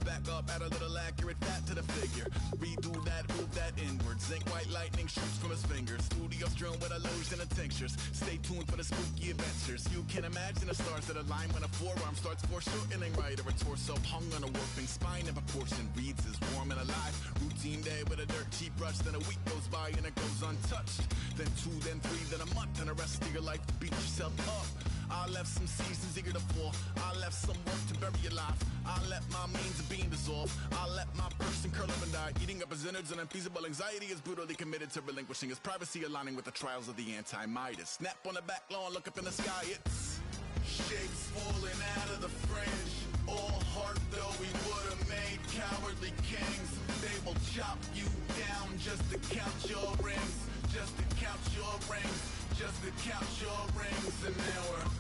Back up, add a little accurate fat to the figure. Redo that, move that inward. Zinc white lightning shoots from his fingers. Studios drone with a lotion and tinctures. Stay tuned for the spooky adventures. You can imagine the stars that align when a forearm starts foreshortening right, or a torso hung on a warping spine in proportion. Reads is warm and alive. Routine day with a dirt cheap brush. Then a week goes by and it goes untouched. Then 2, then 3, then a month, and the rest of your life to beat yourself up. I left some seasons eager to fall. I left some work to bury alive. I let my means of being dissolve. I let my person curl up and die. Eating up his innards and unfeasible anxiety is brutally committed to relinquishing his privacy, aligning with the trials of the anti-Midas. Snap on the back lawn, look up in the sky, it's shapes falling out of the fringe. All heart though we would've made cowardly kings. They will chop you down just to count your rings. Just to count your rings. Just to count your rings. And now we're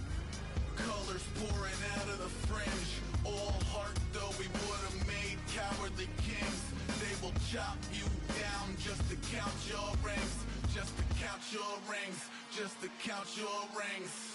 colors pouring out of the fringe. All heart though we would've made cowardly kings. They will chop you down just to count your rings. Just to count your rings. Just to count your rings.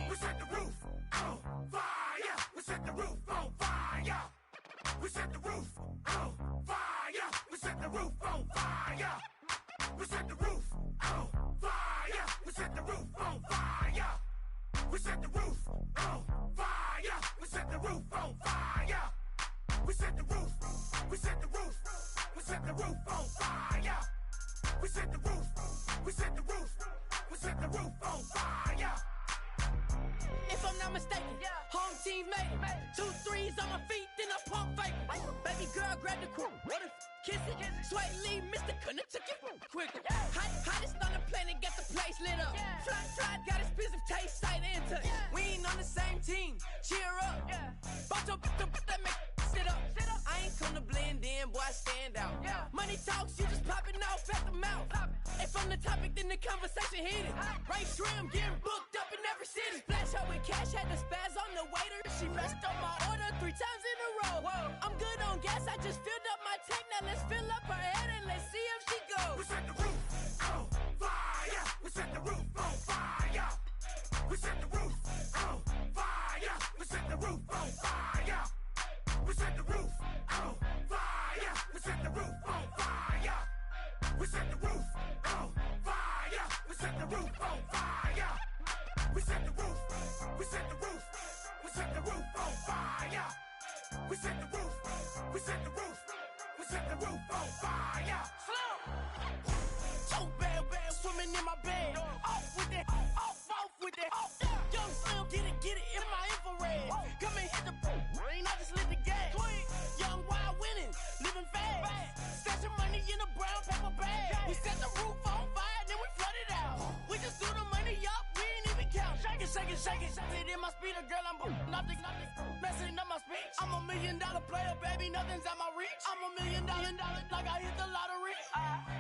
We set the roof on fire. We set the roof on fire. We set the roof on fire. We set the roof on fire. We set the roof on fire. We set the roof on fire. We set the roof on fire. We set the roof on fire. We set the roof. We set the roof. We set the roof on fire. We set the roof. We set the roof. We set the roof on fire. If I'm not mistaken, home team made it. 2 3s on my feet, then I pump fake. Baby girl, grab the crew. What if kiss it? Sway Lee, Mr. Couldn't took it quicker. Hottest on the planet, got the place lit up. Fly, got expensive taste, sight into it. We ain't on the same team. Cheer up. Bout your that make sit up. I ain't come to blend in, boy, I stand out. Money talks, you just popping off at the mouth. If I'm the topic, then the conversation heated. Right trim, getting booked up in every city. Splash her with cash, had the spaz on the waiter. She messed up my order 3 times in a row. I'm good on gas, I just filled up my tank. Now let's fill up her head and let's see if she goes. We set the roof on fire. We set the roof on fire. We set the roof on fire. We set the roof on fire. We set the roof on fire. We set the roof on fire. We set the roof on fire. We set the roof on fire. We set the roof. We set the roof. We set the roof on fire. We set the roof. We set the roof. We set the roof on fire. Slow. So bad, swimming in my bed. Off with that, off with that. Young Slim, get it in my infrared. Come and hit the rain, I just lit the gas. Young wild winning, living fast. Stashing money in a brown paper bag. We set the roof on fire, then we flood it out. We just threw the money up, we ain't even count. Shake it, shake it, shake it. It in my speeder, girl, I'm nothing, messing up my speech. I'm $1 million player, baby, nothing's out my reach. I'm $1 million, like I hit the lottery.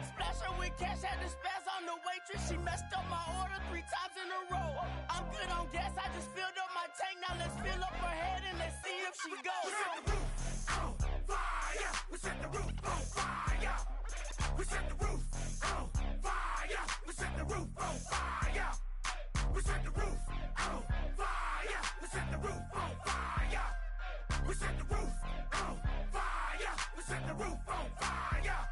Splash her with cash, had the spaz on the waitress. She messed up my order 3 times in a row. I'm good on gas, I just filled up my tank. Now let's fill up her head and let's see if she goes. We set the roof on fire. We set the roof on fire. We set the roof on fire. We set the roof on fire. We set the roof on fire. We set the roof on fire. We set the roof on fire. We set the roof on fire.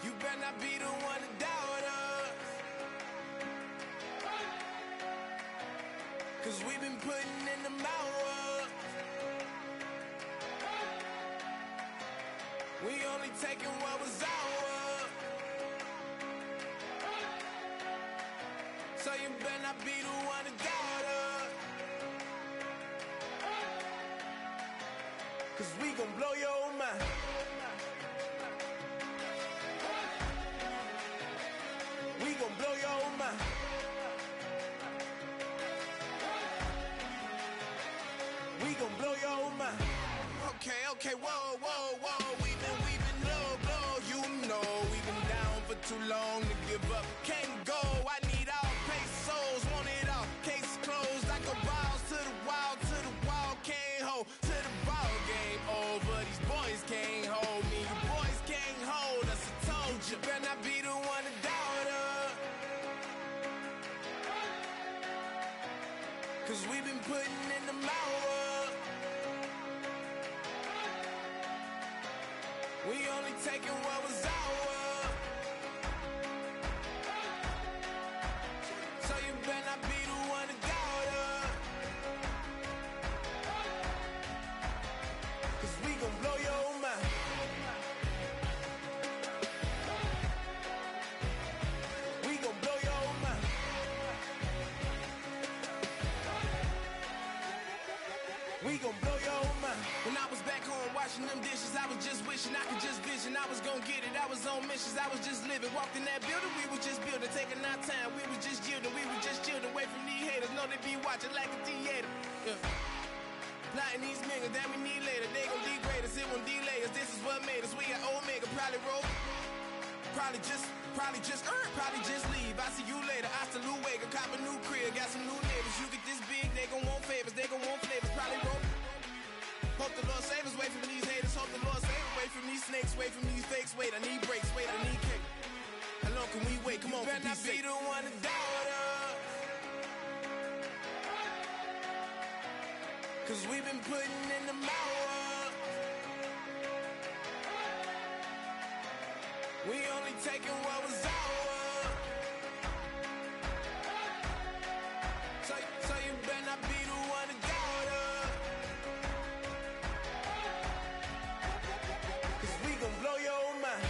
You better not be the one to doubt us, 'cause we've been putting in the hours. We only taking what was ours. So you better not be the one to doubt us. Cause we gon' blow your mind. We gon' blow your mind. We gon' blow your mind. Okay, whoa, whoa, whoa. We been low, you know. We been down for too long to give up. Can't go, I need all pesos, want it all. Case closed, I go balls to the wall, can't hold. To the ball game over, these boys can't hold me. You boys can't hold us, I told you. Better not be the one to doubt us. Cause we been putting in the hours. We only taking what was ours. So you better not be the one to doubt us. Cause we gon' blow your mind. We gon' blow your mind. We gon' blow your mind. When I was back home washing them dishes, I was just wishing I could just vision. I was gon' get it, I was on missions, I was just living. Walked in that building, we was just building, taking our time. We was just yielding, we was just chilling away from these haters. Know they be watching like a theater. Yeah. Plotting these niggas that we need later. They gon' degrade us, it won't delay us. This is what made us. We got Omega, probably roll. Probably just leave. I see you later. I salute Wake, cop a new crib, got some new neighbors. You get this big, they gon' want favors, they gon' want flavors. Probably roll. Hope the Lord save us, wait from these haters. Hope the Lord save us, wait from these snakes, wait from these fakes. Wait, I need breaks, wait, I need cake. How long can we wait? Come on, you better not be the one to doubt us. Cause we been putting in the hours. We only taking what was ours. So you better not be the one to doubt us. Cause we gon' blow your mind.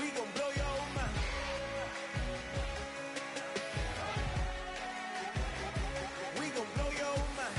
We gon' blow your mind. We gon' blow your mind.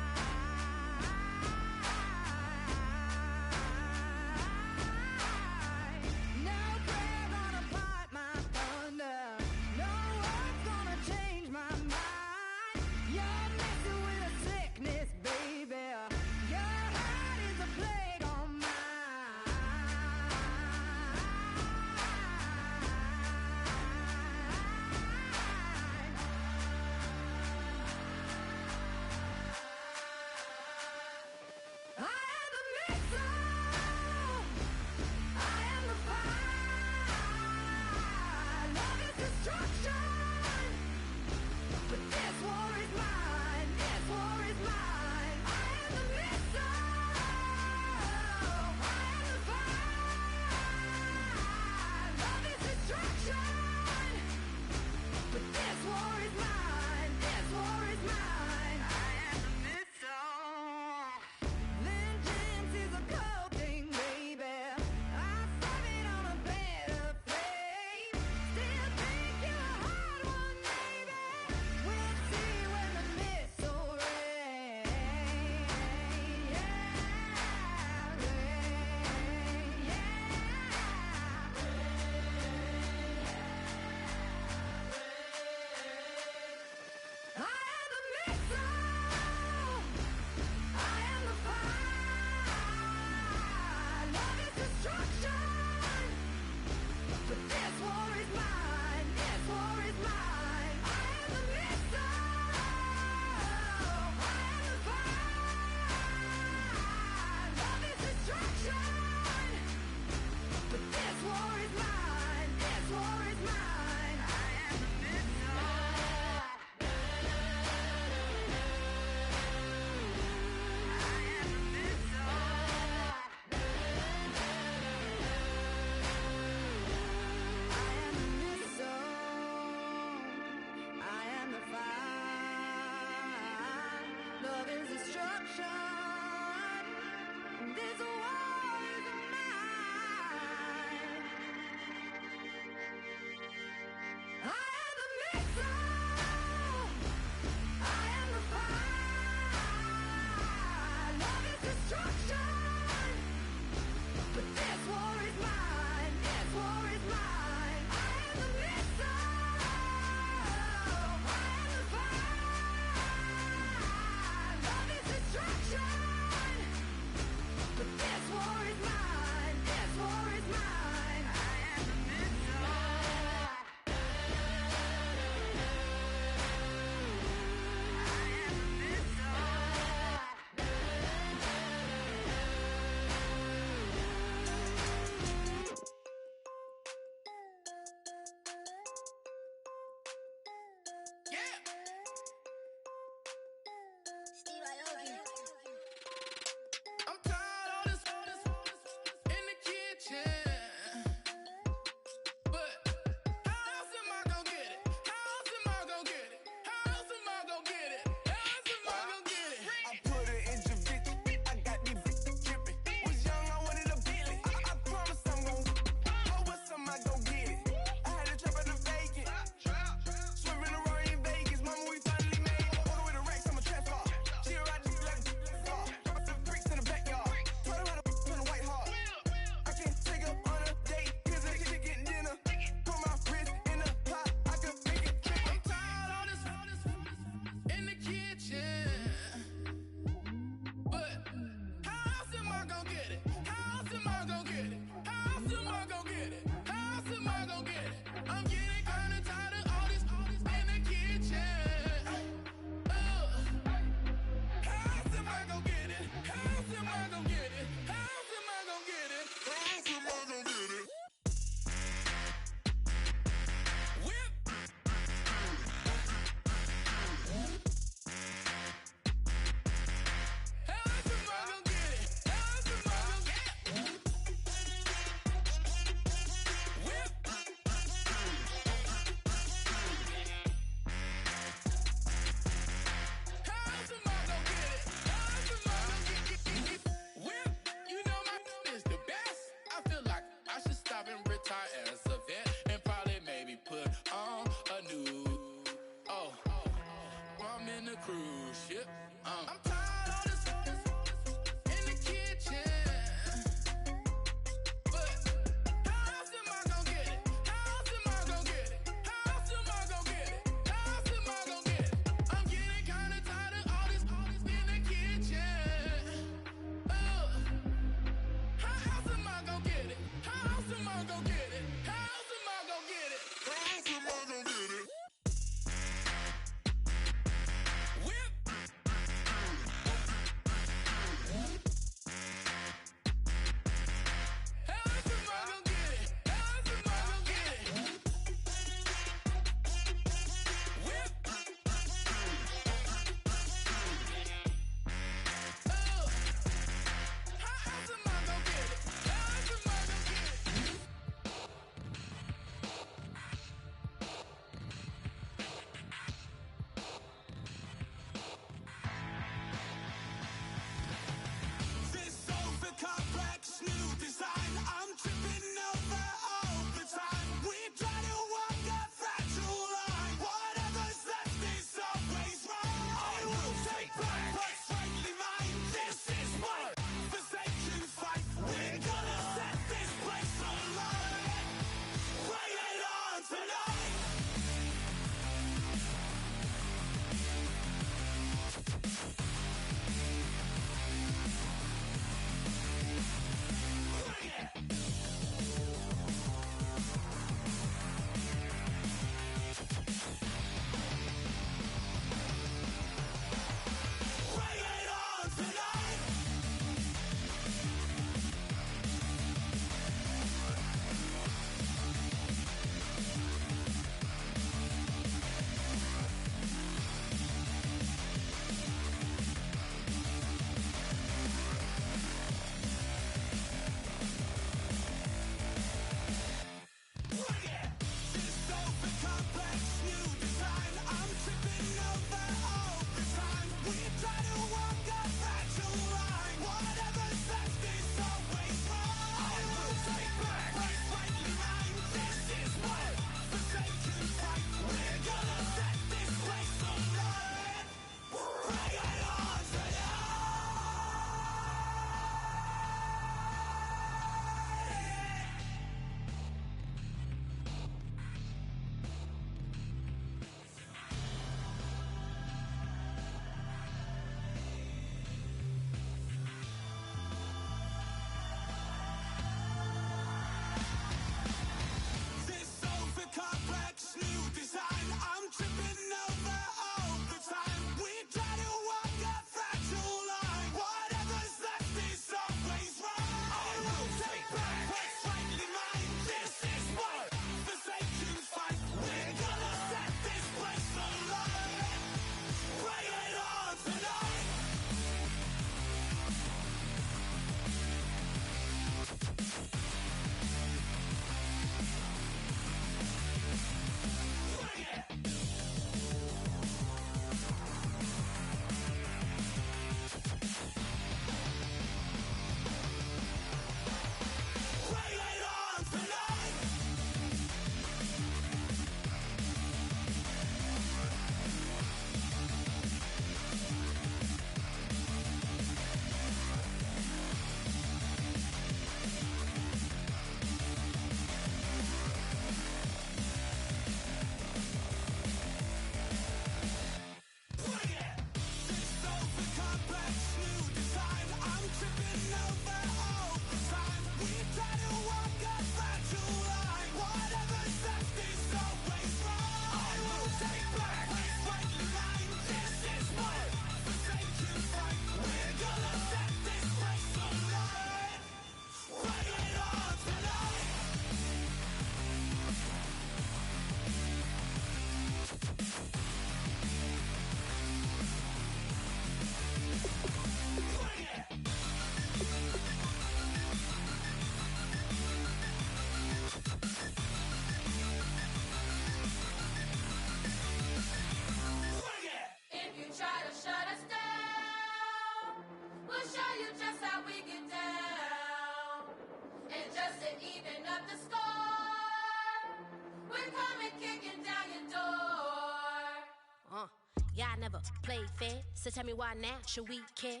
Yeah, I never played fair, so tell me why now should we care?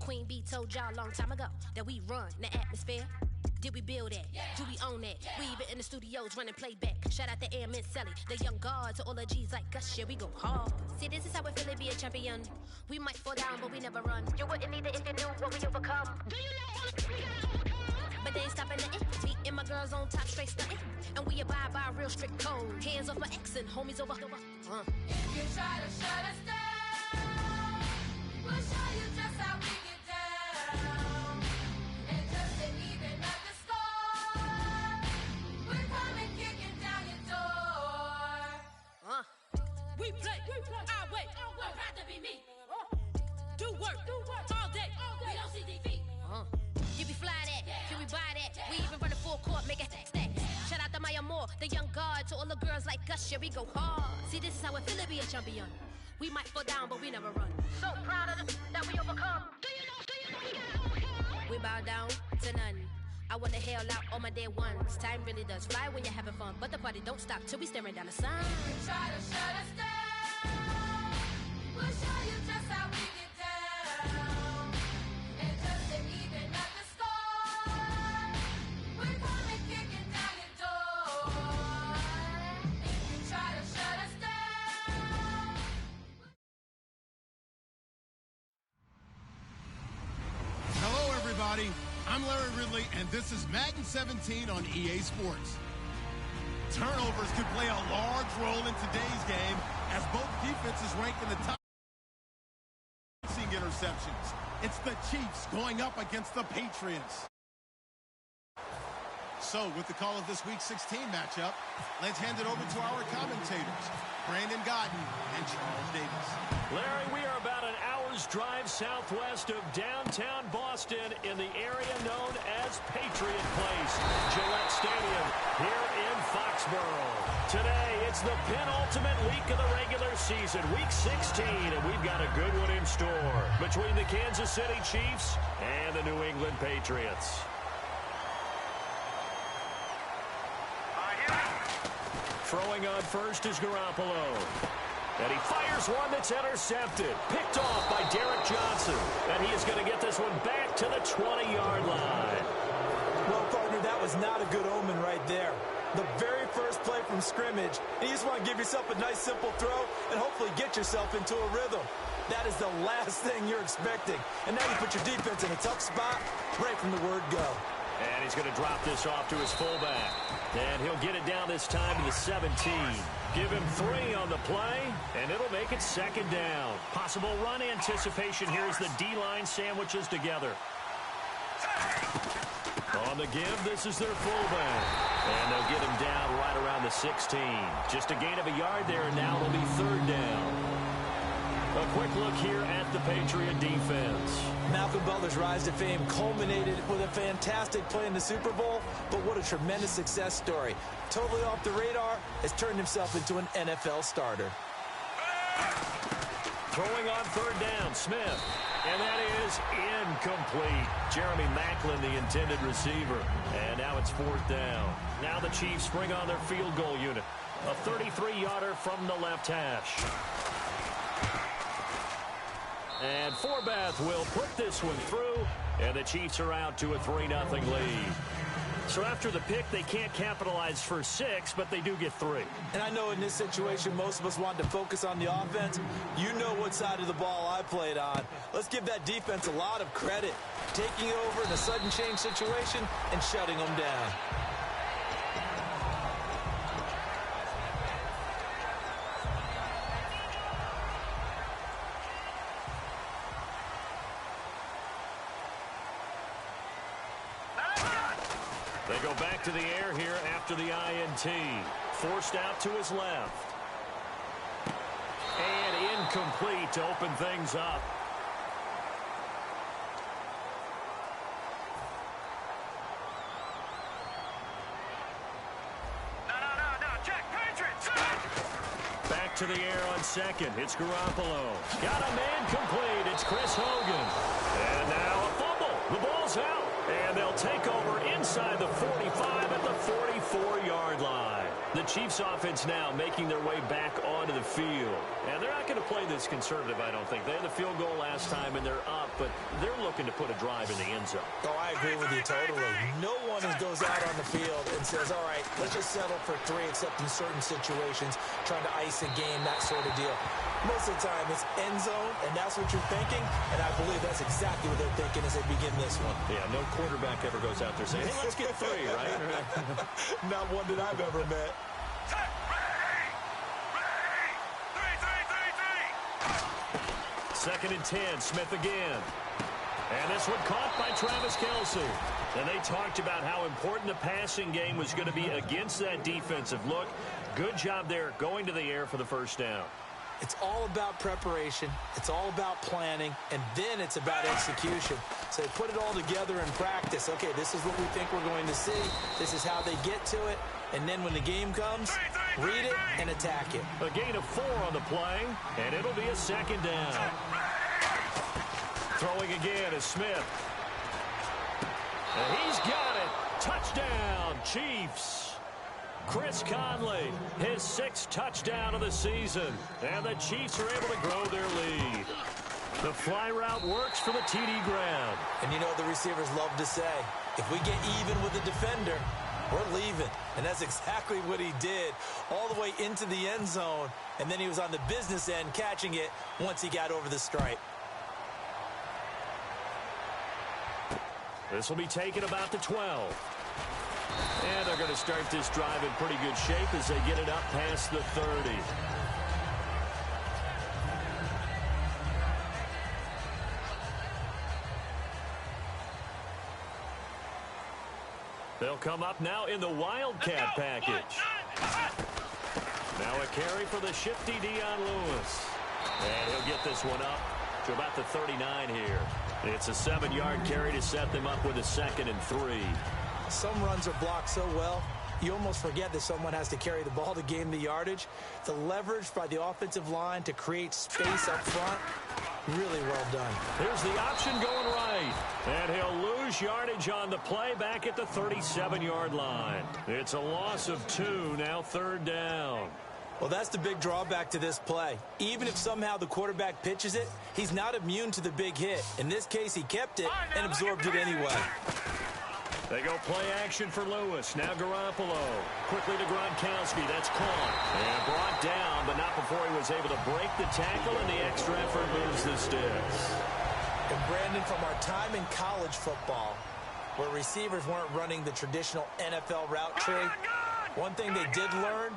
Queen Bee told y'all a long time ago that we run the atmosphere. Did we build that? Yeah. Do we own that? Yeah. We even in the studios running playback. Shout out to Airman Sally, the young guard, to all the G's like us. Yeah, we go hard. See, this is how it feel to be a champion. We might fall down, but we never run. You wouldn't either if you knew what we overcome. Do you know all the we gotta overcome? But they ain't stopping nothing. Me and my girls on top, straight stunting. And we abide by a real strict code. Hands off my ex and homies over. If you try to shut us down, we'll show you just how we get down. And just to even up the score, we're coming kicking down your door. We play our way. Don't have to be me. Do work all day. We don't see defeat. Did we fly that? Can we buy that? We even run a full court, make it stack. Shout out to Maya Moore, the young guard, to all the girls like us. Yeah, we go hard. See, this is how it feel to be a champion. We might fall down, but we never run. So proud of that we overcome. Do you know we gotta overcome? We bow down to none. I wanna hail out all my day ones. Time really does fly when you're having fun, but the party don't stop till we staring down the sun. You try to shut us down, we'll show you just how we get down. And just to even up the score, we're coming kicking down your door. If you try to shut us down. Hello, everybody. I'm Larry Ridley, and this is Madden 17 on EA Sports. Turnovers could play a large role in today's game, as both defenses rank in the top interceptions. It's the Chiefs going up against the Patriots. So, with the call of this Week 16 matchup, let's hand it over to our commentators, Brandon Godden and Charles Davis. Larry, we are about an hour's drive southwest of downtown Boston in the area known as Patriot Place, Gillette Stadium, here in Foxborough. Today, it's the penultimate week of the regular season, Week 16, and we've got a good one in store between the Kansas City Chiefs and the New England Patriots. Throwing on first is Garoppolo. And he fires one that's intercepted. Picked off by Derek Johnson. And he is going to get this one back to the 20-yard line. Well, partner, that was not a good omen right there. The very first play from scrimmage, and you just want to give yourself a nice, simple throw and hopefully get yourself into a rhythm. That is the last thing you're expecting. And now you put your defense in a tough spot right from the word go. And he's going to drop this off to his fullback. And he'll get it down this time to the 17. Give him 3 on the play, and it'll make it second down. Possible run anticipation here as the D-line sandwiches together. On the give, this is their fullback. And they'll get him down right around the 16. Just a gain of a yard there, and now it'll be third down. A quick look here at the Patriot defense. Malcolm Butler's rise to fame culminated with a fantastic play in the Super Bowl, but what a tremendous success story. Totally off the radar, has turned himself into an NFL starter. Throwing on third down, Smith. And that is incomplete. Jeremy Maclin, the intended receiver. And now it's fourth down. Now the Chiefs bring on their field goal unit. A 33-yarder from the left hash. And Forbath will put this one through, and the Chiefs are out to a 3-0 lead. So after the pick, they can't capitalize for 6, but they do get 3. And I know in this situation, most of us want to focus on the offense. You know what side of the ball I played on. Let's give that defense a lot of credit. Taking over in a sudden change situation and shutting them down. They go back to the air here after the INT. Forced out to his left. And incomplete to open things up. No, Jack, Patriots! Back to the air on second. It's Garoppolo. Got a man complete. It's Chris Hogan. And now a fumble. The ball's out. And they'll take over inside the 45 at the 44-yard line. The Chiefs offense now making their way back onto the field. And they're not going to play this conservative, I don't think. They had the field goal last time, and they're up, but they're looking to put a drive in the end zone. Oh, I agree with you totally. No one goes out on the field and says, all right, let's just settle for 3, except in certain situations, trying to ice a game, that sort of deal. Most of the time, it's end zone, and that's what you're thinking, and I believe that's exactly what they're thinking as they begin this one. Yeah, no quarterback ever goes out there saying, hey, let's get 3, right? Not one that I've ever met. Second and 10, Smith again. And this one caught by Travis Kelce. And they talked about how important the passing game was going to be against that defensive look. Good job there going to the air for the first down. It's all about preparation. It's all about planning. And then it's about execution. So they put it all together in practice. Okay, this is what we think we're going to see. This is how they get to it. And then when the game comes, read it and attack it. A gain of 4 on the play, and it'll be a second down. Throwing again is Smith. And he's got it. Touchdown, Chiefs. Chris Conley, his 6th touchdown of the season. And the Chiefs are able to grow their lead. The fly route works for the TD grab. And you know the receivers love to say, if we get even with the defender, we're leaving. And that's exactly what he did all the way into the end zone. And then he was on the business end catching it once he got over the stripe. This will be taken about the 12. And they're going to start this drive in pretty good shape as they get it up past the 30. They'll come up now in the Wildcat package. Now a carry for the shifty Dion Lewis. And he'll get this one up to about the 39 here. It's a 7-yard carry to set them up with a 2nd and 3. Some runs are blocked so well, you almost forget that someone has to carry the ball to gain the yardage. The leverage by the offensive line to create space up front, really well done. Here's the option going right. And he'll lose yardage on the play back at the 37-yard line. It's a loss of 2, now 3rd down. Well, that's the big drawback to this play. Even if somehow the quarterback pitches it, he's not immune to the big hit. In this case, he kept it and absorbed it anyway. They go play action for Lewis. Now Garoppolo. Quickly to Gronkowski. That's caught. And brought down, but not before he was able to break the tackle, and the extra effort moves the sticks. And Brandon, from our time in college football, where receivers weren't running the traditional NFL route tree, one thing they did learn,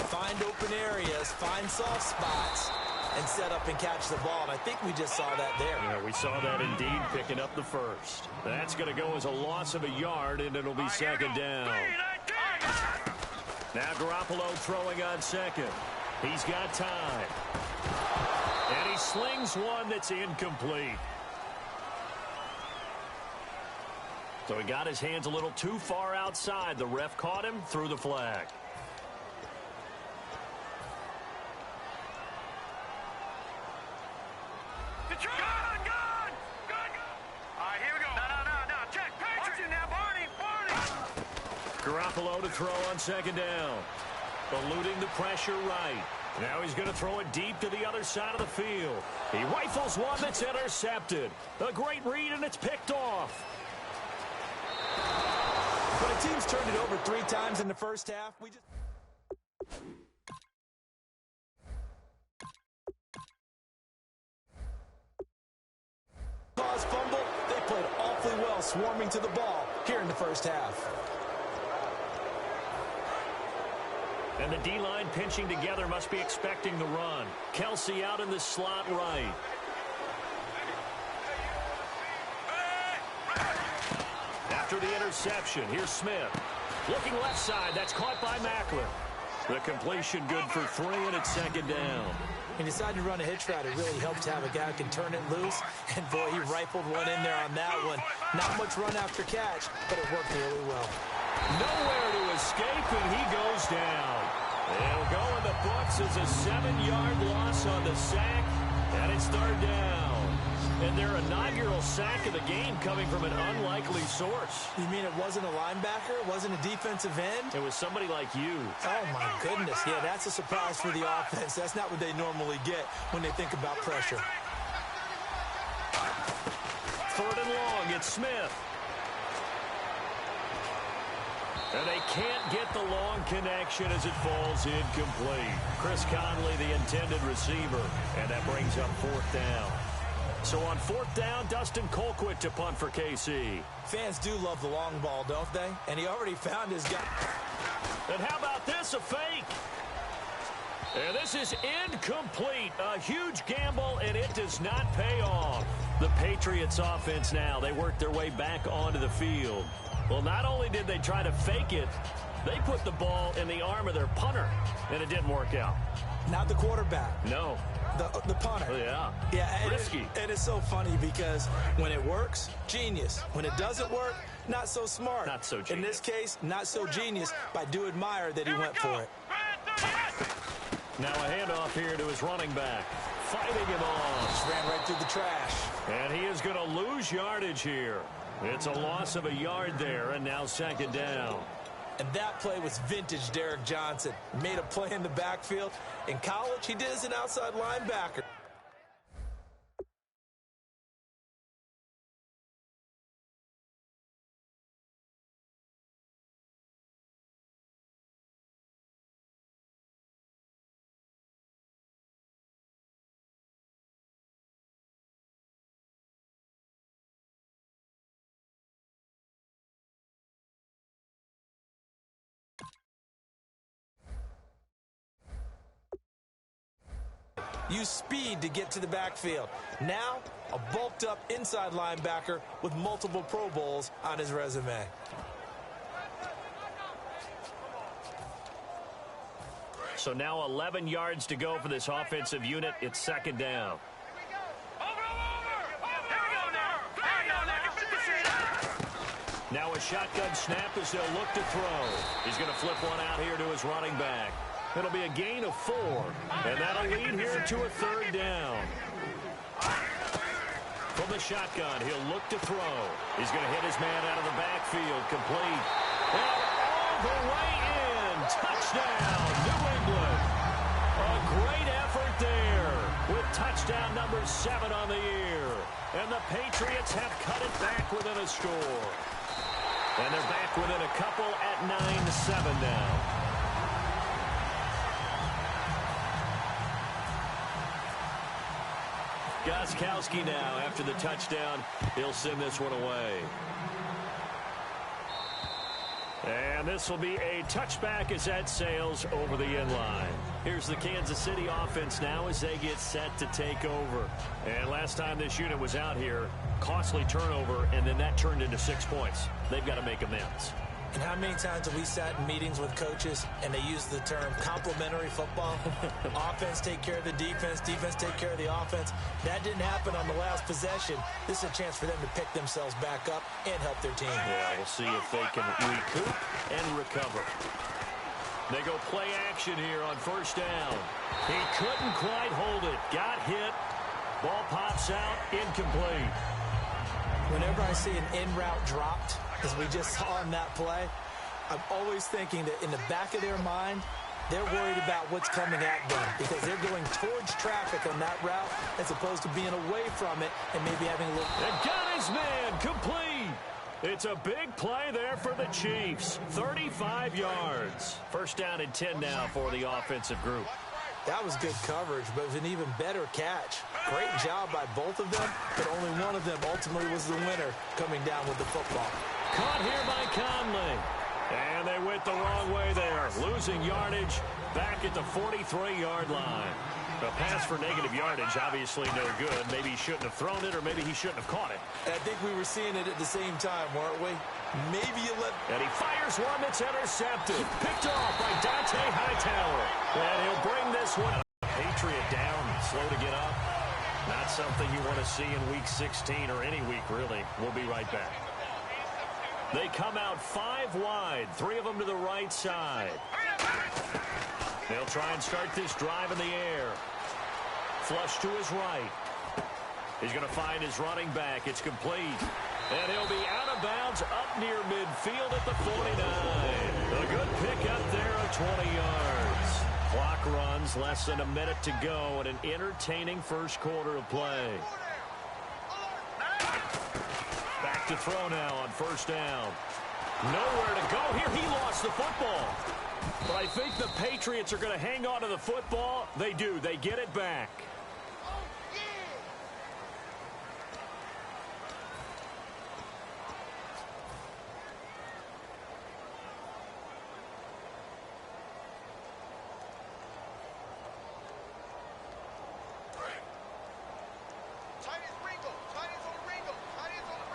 find open areas, find soft spots, and set up and catch the ball. And I think we just saw that there. Yeah, we saw that indeed, picking up the first. That's going to go as a loss of a yard, and it'll be 2nd down. Now Garoppolo throwing on 2nd. He's got time. And he slings one that's incomplete. So he got his hands a little too far outside. The ref caught him, threw the flag. Garoppolo to throw on 2nd down. Eluding the pressure right. Now he's going to throw it deep to the other side of the field. He rifles one that's intercepted. A great read, and it's picked off. When a team's turned it over 3 times in the first half, we just... Cause fumble, they played awfully well swarming to the ball here in the first half. And the D-line pinching together must be expecting the run. Kelce out in the slot right. After the interception, here's Smith. Looking left side, that's caught by Macklin. The completion good for 3, and it's 2nd down. He decided to run a hitch route. It really helps to have a guy who can turn it loose. And, boy, he rifled one in there on that one. Not much run after catch, but it worked really well. Nowhere to escape, and he goes down. It'll go in the books as a 7-yard loss on the sack, and it's 3rd down. And their inaugural sack of the game coming from an unlikely source. You mean it wasn't a linebacker? It wasn't a defensive end? It was somebody like you. Oh, my goodness. Yeah, that's a surprise for the offense. That's not what they normally get when they think about pressure. 3rd and long, it's Smith. And they can't get the long connection as it falls incomplete. Chris Conley, the intended receiver, and that brings up 4th down. So on 4th down, Dustin Colquitt to punt for KC. Fans do love the long ball, don't they? And he already found his guy. And how about this, a fake? And this is incomplete. A huge gamble, and it does not pay off. The Patriots offense now, they work their way back onto the field. Well, not only did they try to fake it, they put the ball in the arm of their punter, and it didn't work out. Not the quarterback. No. The punter. Yeah. Yeah. Risky. It is so funny because when it works, genius. When it doesn't work, not so smart. Not so genius. In this case, not so genius, but I do admire that he went for it. Now a handoff here to his running back. Fighting him off. Just ran right through the trash. And he is going to lose yardage here. It's a loss of a yard there, and now 2nd down. And that play was vintage Derek Johnson. Made a play in the backfield. In college, he did as an outside linebacker. Use speed to get to the backfield. Now, a bulked-up inside linebacker with multiple Pro Bowls on his resume. So now 11 yards to go for this offensive unit. It's 2nd down. Now a shotgun snap as they'll look to throw. He's going to flip one out here to his running back. It'll be a gain of 4, and that'll lead here to a 3rd down. From the shotgun, he'll look to throw. He's going to hit his man out of the backfield, complete. And all the way in. Touchdown, New England. A great effort there with touchdown number 7 on the year. And the Patriots have cut it back within a score. And they're back within a couple at 9-7 now. Gostkowski now, after the touchdown, he'll send this one away. And this will be a touchback as that sails over the end line. Here's the Kansas City offense now as they get set to take over. And last time this unit was out here, costly turnover, and then that turned into 6 points. They've got to make amends. And how many times have we sat in meetings with coaches and they use the term complementary football? Offense take care of the defense, defense take care of the offense. That didn't happen on the last possession. This is a chance for them to pick themselves back up and help their team. Yeah, we'll see if they can recoup and recover. They go play action here on 1st down. He couldn't quite hold it. Got hit. Ball pops out. Incomplete. Whenever I see an in-route dropped, as we just saw in that play, I'm always thinking that in the back of their mind, they're worried about what's coming at them because they're going towards traffic on that route as opposed to being away from it and maybe having a little... And got his man complete. It's a big play there for the Chiefs. 35 yards. 1st down and 10 now for the offensive group. That was good coverage, but it was an even better catch. Great job by both of them, but only one of them ultimately was the winner coming down with the football. Caught here by Conley. And they went the wrong way there. Losing yardage back at the 43-yard line. A pass for negative yardage, obviously no good. Maybe he shouldn't have thrown it, or maybe he shouldn't have caught it. I think we were seeing it at the same time, weren't we? Maybe you let... And he fires one that's intercepted. Picked off by Dante Hightower. And he'll bring this one. Patriot down, slow to get up. Not something you want to see in Week 16 or any week, really. We'll be right back. They come out 5 wide, 3 of them to the right side. They'll try and start this drive in the air. Flush to his right. He's going to find his running back. It's complete. And he'll be out of bounds up near midfield at the 49. A good pick up there of 20 yards. Clock runs, less than a minute to go, and an entertaining first quarter of play. Back to throw now on first down. Nowhere to go here. He lost the football. But I think the Patriots are going to hang on to the football. They do. They get it back.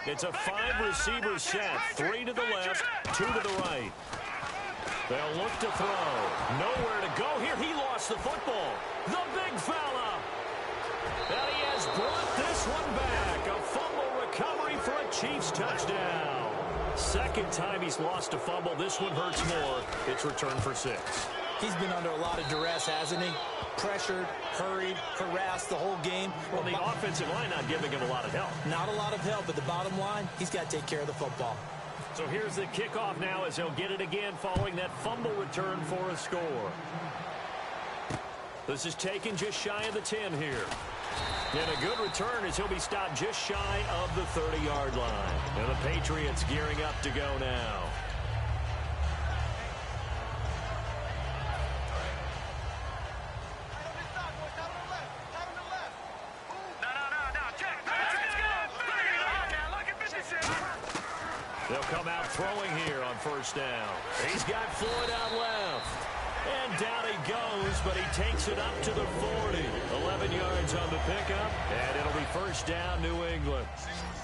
It's a 5-receiver set. 3 to the left, 2 to the right. They'll look to throw. Nowhere to go here. He lost the football. The big fella. And he has brought this one back. A fumble recovery for a Chiefs touchdown. Second time he's lost a fumble. This one hurts more. It's returned for 6. He's been under a lot of duress, hasn't he? Pressured, hurried, harassed the whole game. Well, the offensive line not giving him a lot of help. Not a lot of help, but the bottom line, he's got to take care of the football. So here's the kickoff now as he'll get it again following that fumble return for a score. This is taken just shy of the 10 here. And a good return as he'll be stopped just shy of the 30-yard line. And the Patriots gearing up to go now. They'll come out throwing here on first down. He's got Floyd out left. And down he goes, but he takes it up to the 40. 11 yards on the pickup, and it'll be first down, New England.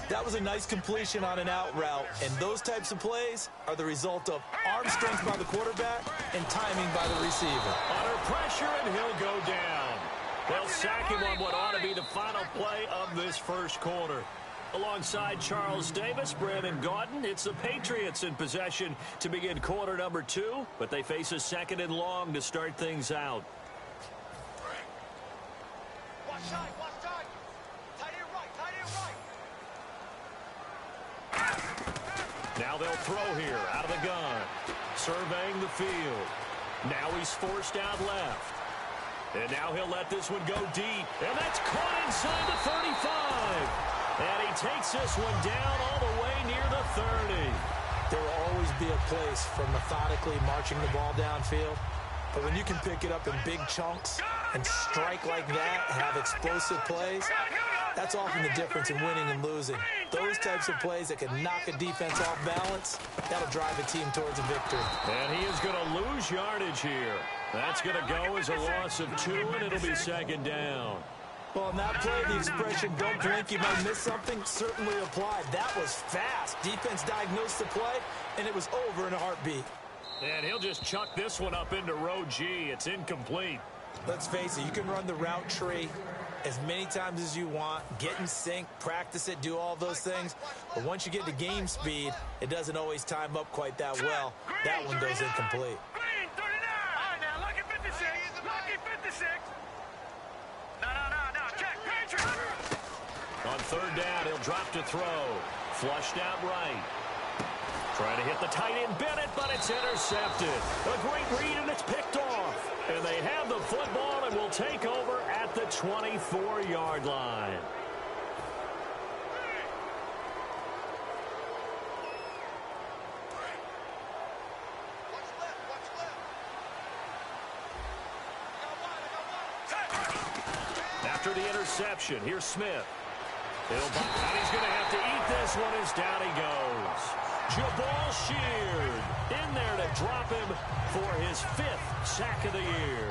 That was a nice completion on an out route, and those types of plays are the result of arm strength by the quarterback and timing by the receiver. Under pressure, and he'll go down. They'll sack him on what ought to be the final play of this first quarter. Alongside Charles Davis, Brandon Gaudin, it's the Patriots in possession to begin quarter number 2, but they face a second and long to start things out. Watch side, watch side. Tight end right. Now they'll throw here out of the gun. Surveying the field. Now he's forced out left. And now he'll let this one go deep. And that's caught inside the 35. And he takes this one down all the way near the 30. There will always be a place for methodically marching the ball downfield. But when you can pick it up in big chunks and strike like that and have explosive plays, that's often the difference in winning and losing. Those types of plays that can knock a defense off balance, that'll drive a team towards a victory. And he is going to lose yardage here. That's going to go as a loss of 2, and it'll be second down. Well, in that play, the expression, don't blink, you might miss something, certainly applied. That was fast. Defense diagnosed the play, and it was over in a heartbeat. And he'll just chuck this one up into row G. It's incomplete. Let's face it, you can run the route tree as many times as you want, get in sync, practice it, do all those things. But once you get to game speed, it doesn't always time up quite that well. That one goes incomplete. Green, 39. All right, now, lucky 56. Lucky 56. No. Check, Patrick. On third down, he'll drop to throw. Flushed out right. Trying to hit the tight end Bennett, but it's intercepted. A great read, and it's picked off. And they have the football and will take over at the 24-yard line. After the interception, here's Smith. And he's going to have to eat this one as down he goes. Jabal Sheard in there to drop him for his 5th sack of the year.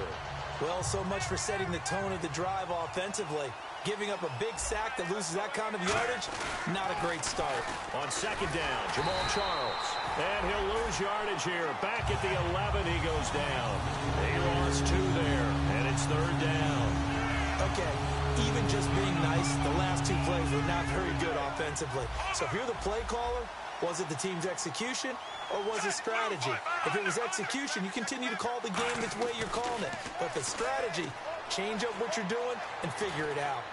Well, so much for setting the tone of the drive offensively. Giving up a big sack that loses that kind of yardage, not a great start. On second down, Jamal Charles. And he'll lose yardage here. Back at the 11, he goes down. He lost 2 there, and it's third down. Okay, even just being nice, the last 2 plays were not very good offensively. So if you're the play caller, was it the team's execution or was it strategy? If it was execution, you continue to call the game the way you're calling it. But if it's strategy, change up what you're doing and figure it out.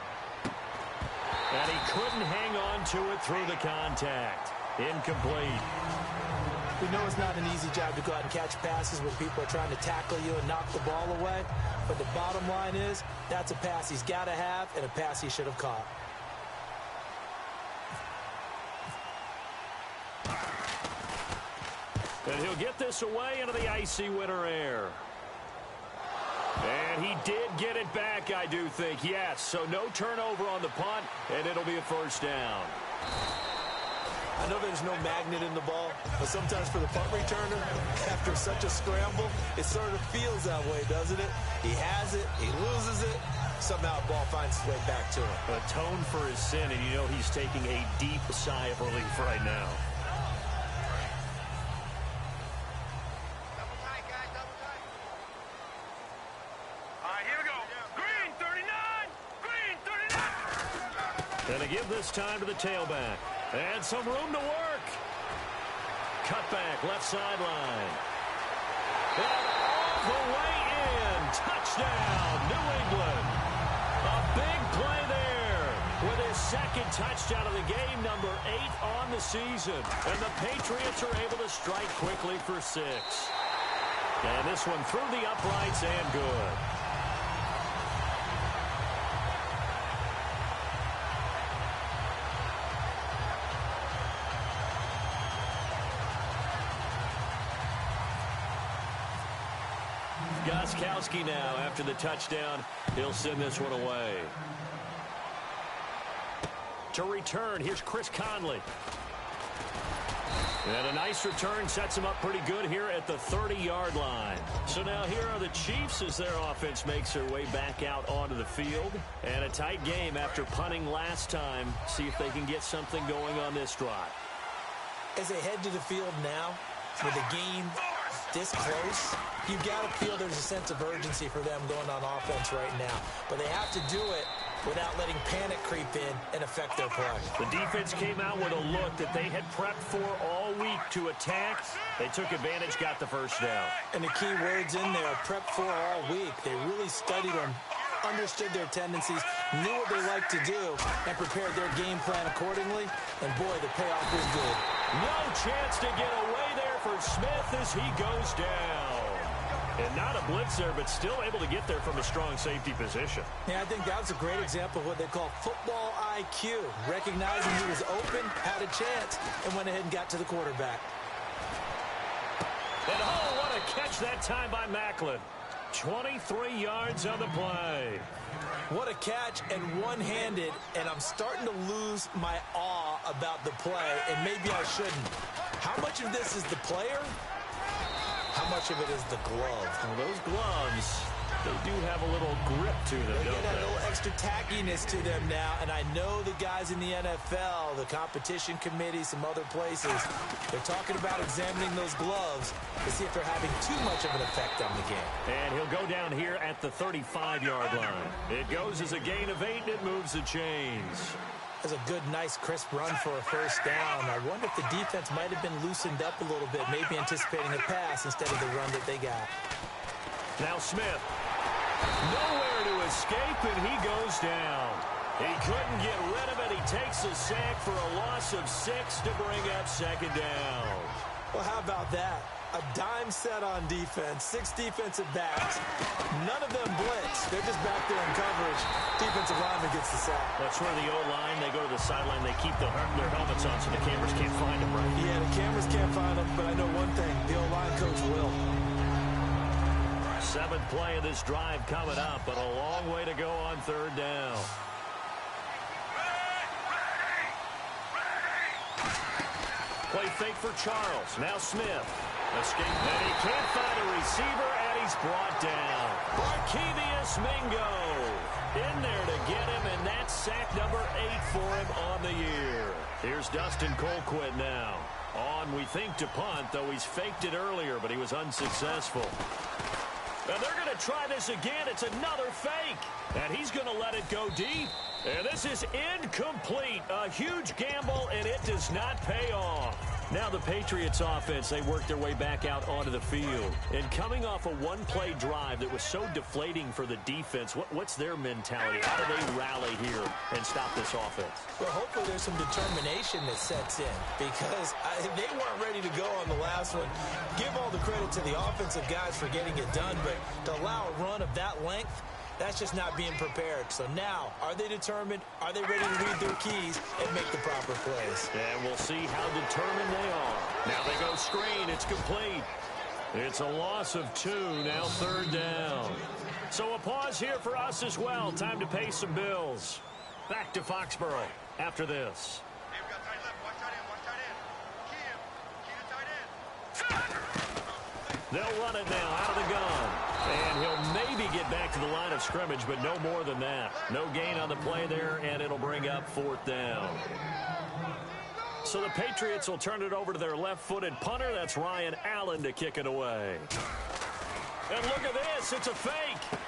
And he couldn't hang on to it through the contact. Incomplete. We know it's not an easy job to go out and catch passes when people are trying to tackle you and knock the ball away. But the bottom line is, that's a pass he's got to have and a pass he should have caught. And he'll get this away into the icy winter air. And he did get it back, I do think, yes. So no turnover on the punt, and it'll be a first down. I know there's no magnet in the ball, but sometimes for the punt returner, after such a scramble, it sort of feels that way, doesn't it? He has it, he loses it, somehow the ball finds its way back to him. Atone for his sin, and you know he's taking a deep sigh of relief right now. And they give this time to the tailback. And some room to work. Cutback, left sideline. And all the way in. Touchdown, New England. A big play there with his second touchdown of the game, number 8 on the season. And the Patriots are able to strike quickly for 6. And this one through the uprights and good. Gostkowski now after the touchdown. He'll send this one away. To return, here's Chris Conley. And a nice return sets him up pretty good here at the 30-yard line. So now here are the Chiefs as their offense makes their way back out onto the field. And a tight game after punting last time. See if they can get something going on this drive. As they head to the field now, with the game this close, you've got to feel there's a sense of urgency for them going on offense right now. But they have to do it without letting panic creep in and affect their play. The defense came out with a look that they had prepped for all week to attack. They took advantage, got the first down. And the key words in there, prepped for all week. They really studied them, understood their tendencies, knew what they like to do, and prepared their game plan accordingly. And boy, the payoff was good. No chance to get away there for Smith as he goes down. And not a blitzer, but still able to get there from a strong safety position. Yeah, I think that was a great example of what they call football IQ. Recognizing he was open, had a chance, and went ahead and got to the quarterback. And oh, what a catch that time by Macklin. 23 yards on the play. What a catch, and one-handed, and I'm starting to lose my awe about the play, and maybe I shouldn't. How much of this is the player? How much of it is the glove? Well, those gloves, they do have a little grip to them, They don't get a they? little extra tackiness to them now, and I know the guys in the NFL, the competition committee, some other places, they're talking about examining those gloves to see if they're having too much of an effect on the game. And he'll go down here at the 35-yard line. It goes as a gain of 8, and it moves the chains. That's a good, nice, crisp run for a first down. I wonder if the defense might have been loosened up a little bit, maybe anticipating a pass instead of the run that they got. Now Smith. Nowhere to escape, and he goes down. He couldn't get rid of it. He takes a sack for a loss of 6 to bring up second down. Well, how about that? A dime set on defense, 6 defensive backs. None of them blitz. They're just back there in coverage. Defensive lineman gets the sack. That's where the O-line, they go to the sideline, they keep their helmets on so the cameras can't find them, right? Yeah, the cameras can't find them, but I know one thing. The O-line coach will. 7th play of this drive coming up, but a long way to go on third down. Play fake for Charles. Now Smith. Escape. And he can't find a receiver, and he's brought down. Barkevius Mingo in there to get him, and that's sack number 8 for him on the year. Here's Dustin Colquitt now. On, we think, to punt, though he's faked it earlier, but he was unsuccessful. And they're going to try this again. It's another fake. And he's going to let it go deep. And this is incomplete. A huge gamble, and it does not pay off. Now the Patriots offense, they work their way back out onto the field. And coming off a one-play drive that was so deflating for the defense, what's their mentality? How do they rally here and stop this offense? Well, hopefully there's some determination that sets in because they weren't ready to go on the last one. Give all the credit to the offensive guys for getting it done, but to allow a run of that length, that's just not being prepared. So now, are they determined? Are they ready to read their keys and make the proper plays? And we'll see how determined they are. Now they go screen. It's complete. It's a loss of 2. Now 3rd down. So a pause here for us as well. Time to pay some bills. Back to Foxborough after this. They'll run it now out of the gun. And he'll maybe get back to the line of scrimmage, but no more than that. No gain on the play there, and it'll bring up 4th down. So the Patriots will turn it over to their left-footed punter. That's Ryan Allen to kick it away. And look at this. It's a fake.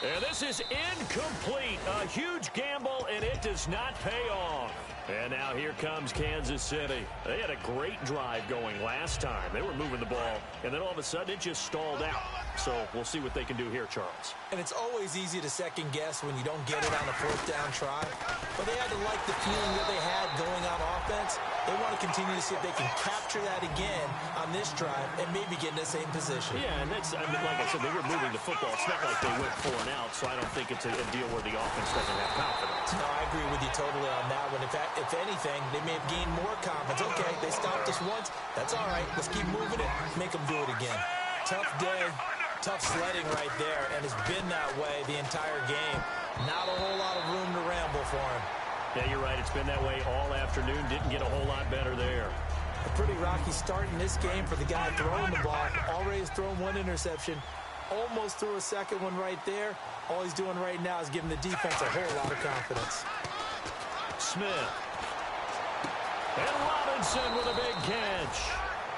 And this is incomplete. A huge gamble, and it does not pay off. And now here comes Kansas City. They had a great drive going last time. They were moving the ball, and then all of a sudden it just stalled out. So we'll see what they can do here, Charles. And it's always easy to second guess when you don't get it on a 4th down try. But they had to like the feeling that they had going on offense. They want to continue to see if they can capture that again on this drive and maybe get in the same position. Yeah, and that's, I mean, like I said, they were moving the football. It's not like they went 4 and out, so I don't think it's a deal where the offense doesn't have confidence. No, I agree with you totally on that one. In fact, if anything, they may have gained more confidence. Okay, they stopped us once. That's all right. Let's keep moving it. Make them do it again. Tough day, tough sledding right there, and it's been that way the entire game. Not a whole lot of room to ramble for him. Yeah, you're right. It's been that way all afternoon. Didn't get a whole lot better there. A pretty rocky start in this game for the guy throwing the ball. Already has thrown 1 interception. Almost threw a second one right there. All he's doing right now is giving the defense a whole lot of confidence. Smith. And Robinson with a big catch.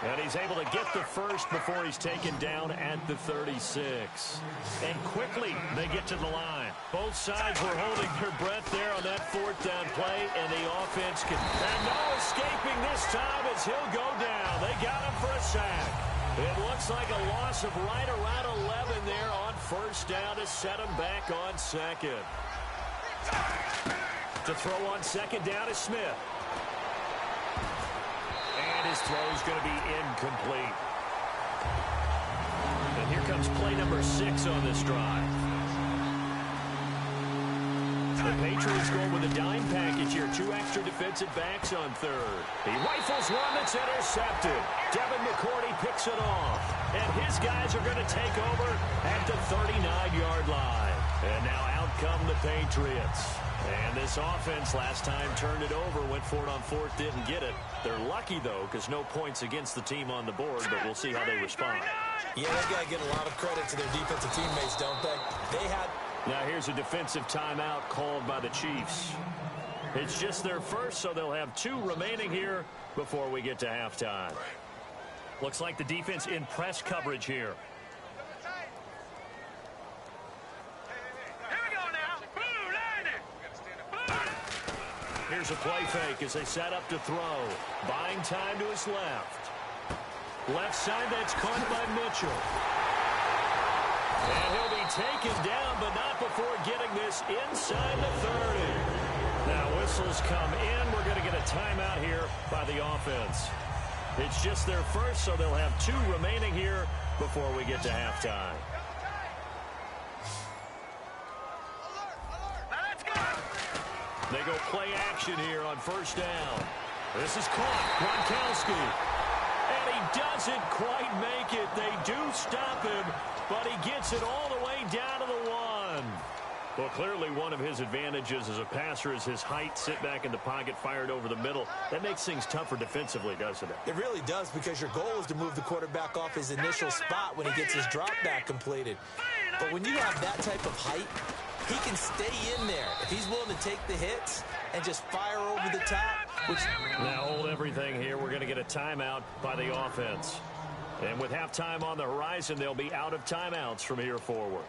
And he's able to get the first before he's taken down at the 36. And quickly they get to the line. Both sides were holding their breath there on that 4th down play, and the offense can... And no escaping this time as he'll go down. They got him for a sack. It looks like a loss of right around 11 there on 1st down to set him back on 2nd. To throw on 2nd down is Smith. And his throw is going to be incomplete. And here comes play number 6 on this drive. The Patriots going with a dime package here. 2 extra defensive backs on 3rd. He rifles one that's intercepted. Devin McCourty picks it off. And his guys are going to take over at the 39-yard line. And now out come the Patriots. And this offense last time turned it over, went for it on 4th, didn't get it. They're lucky, though, because no points against the team on the board, but we'll see how they respond. Yeah, they got to get a lot of credit to their defensive teammates, don't they? They had... Now here's a defensive timeout called by the Chiefs. It's just their first, so they'll have 2 remaining here before we get to halftime. Looks like the defense in press coverage here. Here's a play fake as they set up to throw. Buying time to his left. Left side, that's caught by Mitchell. And he'll be taken down, but not before getting this inside the 30. Now whistles come in. We're going to get a timeout here by the offense. It's just their first, so they'll have 2 remaining here before we get to halftime. They go play action here on 1st down. This is caught. Gronkowski. And he doesn't quite make it. They do stop him, but he gets it all the way down to the 1. Well, clearly one of his advantages as a passer is his height. Sit back in the pocket, fired over the middle. That makes things tougher defensively, doesn't it? It really does, because your goal is to move the quarterback off his initial spot when he gets his drop back completed. But when you have that type of height, he can stay in there if he's willing to take the hits and just fire over the top. Now hold everything here. We're going to get a timeout by the offense. And with halftime on the horizon, they'll be out of timeouts from here forward.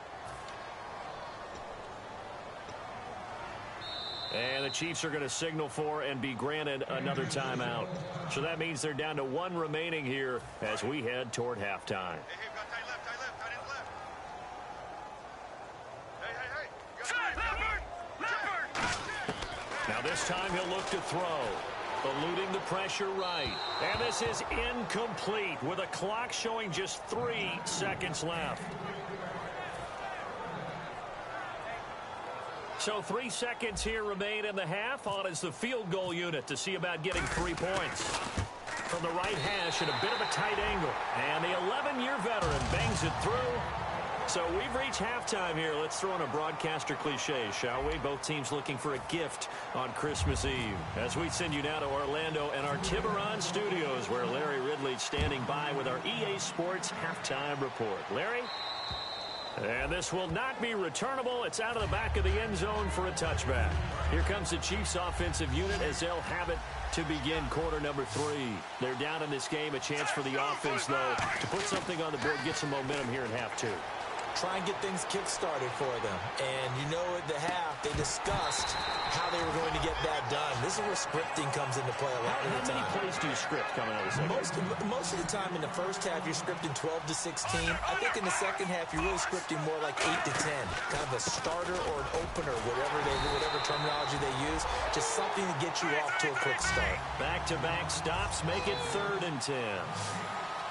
And the Chiefs are going to signal for and be granted another timeout. So that means they're down to one remaining here as we head toward halftime. Now this time he'll look to throw. Eluding the pressure right. And this is incomplete with a clock showing just 3 seconds left. So 3 seconds here remain in the half. On is the field goal unit to see about getting 3 points. From the right hash at a bit of a tight angle. And the 11-year veteran bangs it through. So we've reached halftime here. Let's throw in a broadcaster cliche, shall we? Both teams looking for a gift on Christmas Eve. As we send you now to Orlando and our Tiburon studios, where Larry Ridley's standing by with our EA Sports halftime report. Larry? And this will not be returnable. It's out of the back of the end zone for a touchback. Here comes the Chiefs offensive unit as they'll have it to begin quarter number 3. They're down in this game. A chance for the offense, though, to put something on the board, get some momentum here in half 2. Try and get things kick-started for them. And you know at the half, they discussed how they were going to get that done. This is where scripting comes into play a lot of the time. How many plays do you script coming out of the second? Most of the time in the first half, you're scripting 12 to 16. I think in the second half, you're really scripting more like 8 to 10. Kind of a starter or an opener, whatever terminology they use. Just something to get you off to a quick start. Back-to-back stops make it 3rd and 10.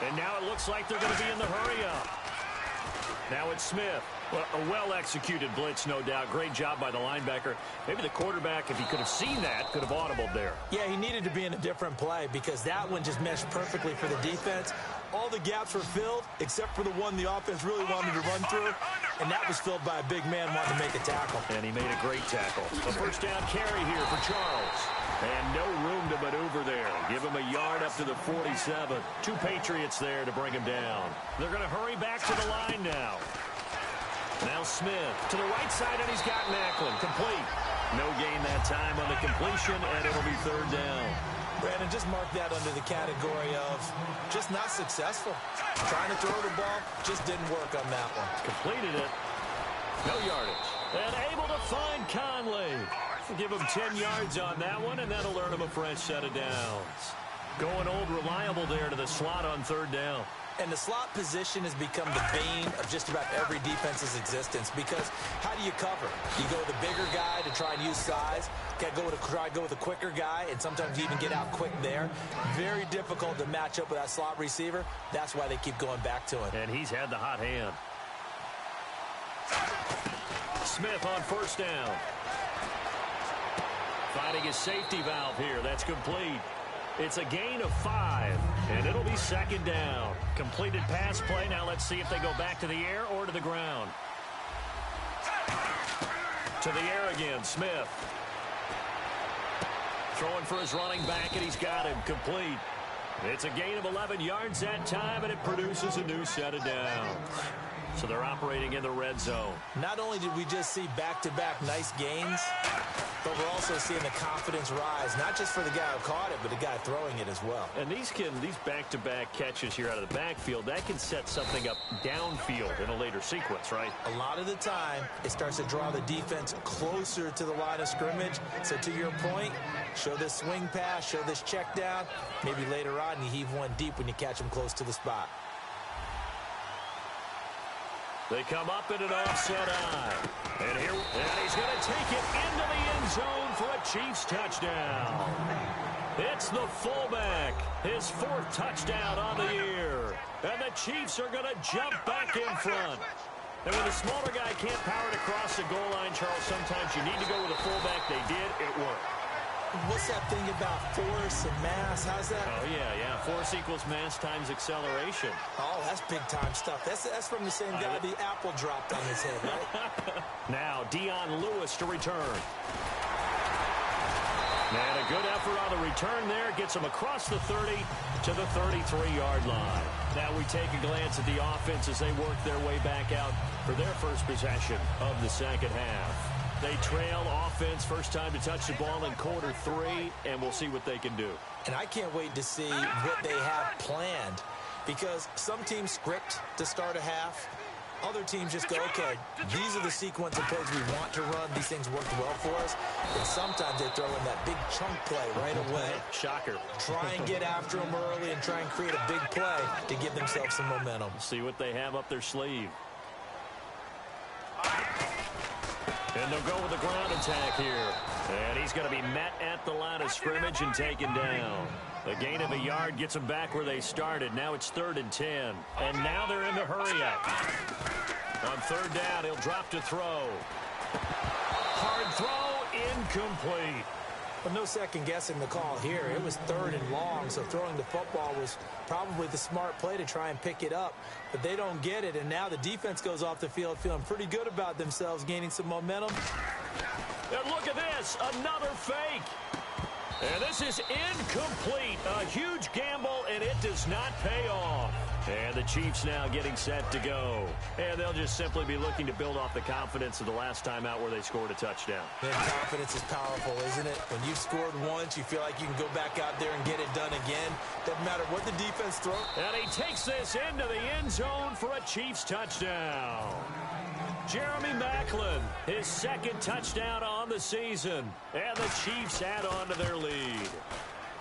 And now it looks like they're going to be in the hurry-up. Now it's Smith. Well, a well-executed blitz, no doubt. Great job by the linebacker. Maybe the quarterback, if he could have seen that, could have audibled there. Yeah, he needed to be in a different play because that one just meshed perfectly for the defense. All the gaps were filled except for the one the offense really wanted to run through, and that was filled by a big man wanting to make a tackle. And he made a great tackle. A first down carry here for Charles. And no room to maneuver there. Give him a yard up to the 47. 2 Patriots there to bring him down. They're going to hurry back to the line now. Now Smith to the right side, and he's got Macklin. Complete. No gain that time on the completion, and it'll be 3rd down. Brandon, just mark that under the category of just not successful. Trying to throw the ball, just didn't work on that one. Completed it. No yardage. And able to find Conley. Give him 10 yards on that one, and that'll earn him a fresh set of downs. Going old reliable there to the slot on 3rd down. And the slot position has become the bane of just about every defense's existence because how do you cover? You go with a bigger guy to try and use size. Try to go with a quicker guy, and sometimes you even get out quick there. Very difficult to match up with that slot receiver. That's why they keep going back to him. And he's had the hot hand. Smith on 1st down. Finding his safety valve here. That's complete. It's a gain of 5, and it'll be 2nd down. Completed pass play. Now let's see if they go back to the air or to the ground. To the air again, Smith. Throwing for his running back, and he's got him. Complete. It's a gain of 11 yards that time, and it produces a new set of downs. So they're operating in the red zone. Not only did we just see back-to-back nice gains, but we're also seeing the confidence rise, not just for the guy who caught it, but the guy throwing it as well. And these back-to-back catches here out of the backfield, that can set something up downfield in a later sequence, right? A lot of the time, it starts to draw the defense closer to the line of scrimmage. So to your point, show this swing pass, show this check down. Maybe later on, you heave one deep when you catch him close to the spot. They come up in an offset eye. And he's going to take it into the end zone for a Chiefs touchdown. It's the fullback. His 4th touchdown on the year. And the Chiefs are going to jump back in front. And when the smaller guy can't power it across the goal line, Charles, sometimes you need to go with a fullback. They did. It worked. What's that thing about force and mass? How's that? Oh, yeah. Force equals mass times acceleration. Oh, that's big-time stuff. That's from the same guy the apple dropped on his head, right? Now, Dion Lewis to return. And a good effort on the return there. Gets him across the 30 to the 33-yard line. Now we take a glance at the offense as they work their way back out for their first possession of the second half. They trail offense, first time to touch the ball in quarter 3, and we'll see what they can do. And I can't wait to see what they have planned because some teams script to start a half. Other teams just go, okay, these are the sequence of plays we want to run. These things worked well for us. And sometimes they throw in that big chunk play right away. Shocker. Try and get after them early and try and create a big play to give themselves some momentum. See what they have up their sleeve. And they'll go with the ground attack here. And he's going to be met at the line of scrimmage and taken down. A gain of a yard gets them back where they started. Now it's 3rd and 10. And now they're in the hurry-up. On 3rd down, he'll drop to throw. Hard throw, incomplete. But no second-guessing the call here. It was 3rd and long, so throwing the football was probably the smart play to try and pick it up. But they don't get it, and now the defense goes off the field feeling pretty good about themselves, gaining some momentum. And look at this, another fake. And this is incomplete. A huge gamble, and it does not pay off. And the Chiefs now getting set to go. And they'll just simply be looking to build off the confidence of the last time out where they scored a touchdown. Man, confidence is powerful, isn't it? When you've scored once, you feel like you can go back out there and get it done again. Doesn't matter what the defense throws. And he takes this into the end zone for a Chiefs touchdown. Jeremy Maclin, his 2nd touchdown on the season. And the Chiefs add on to their lead.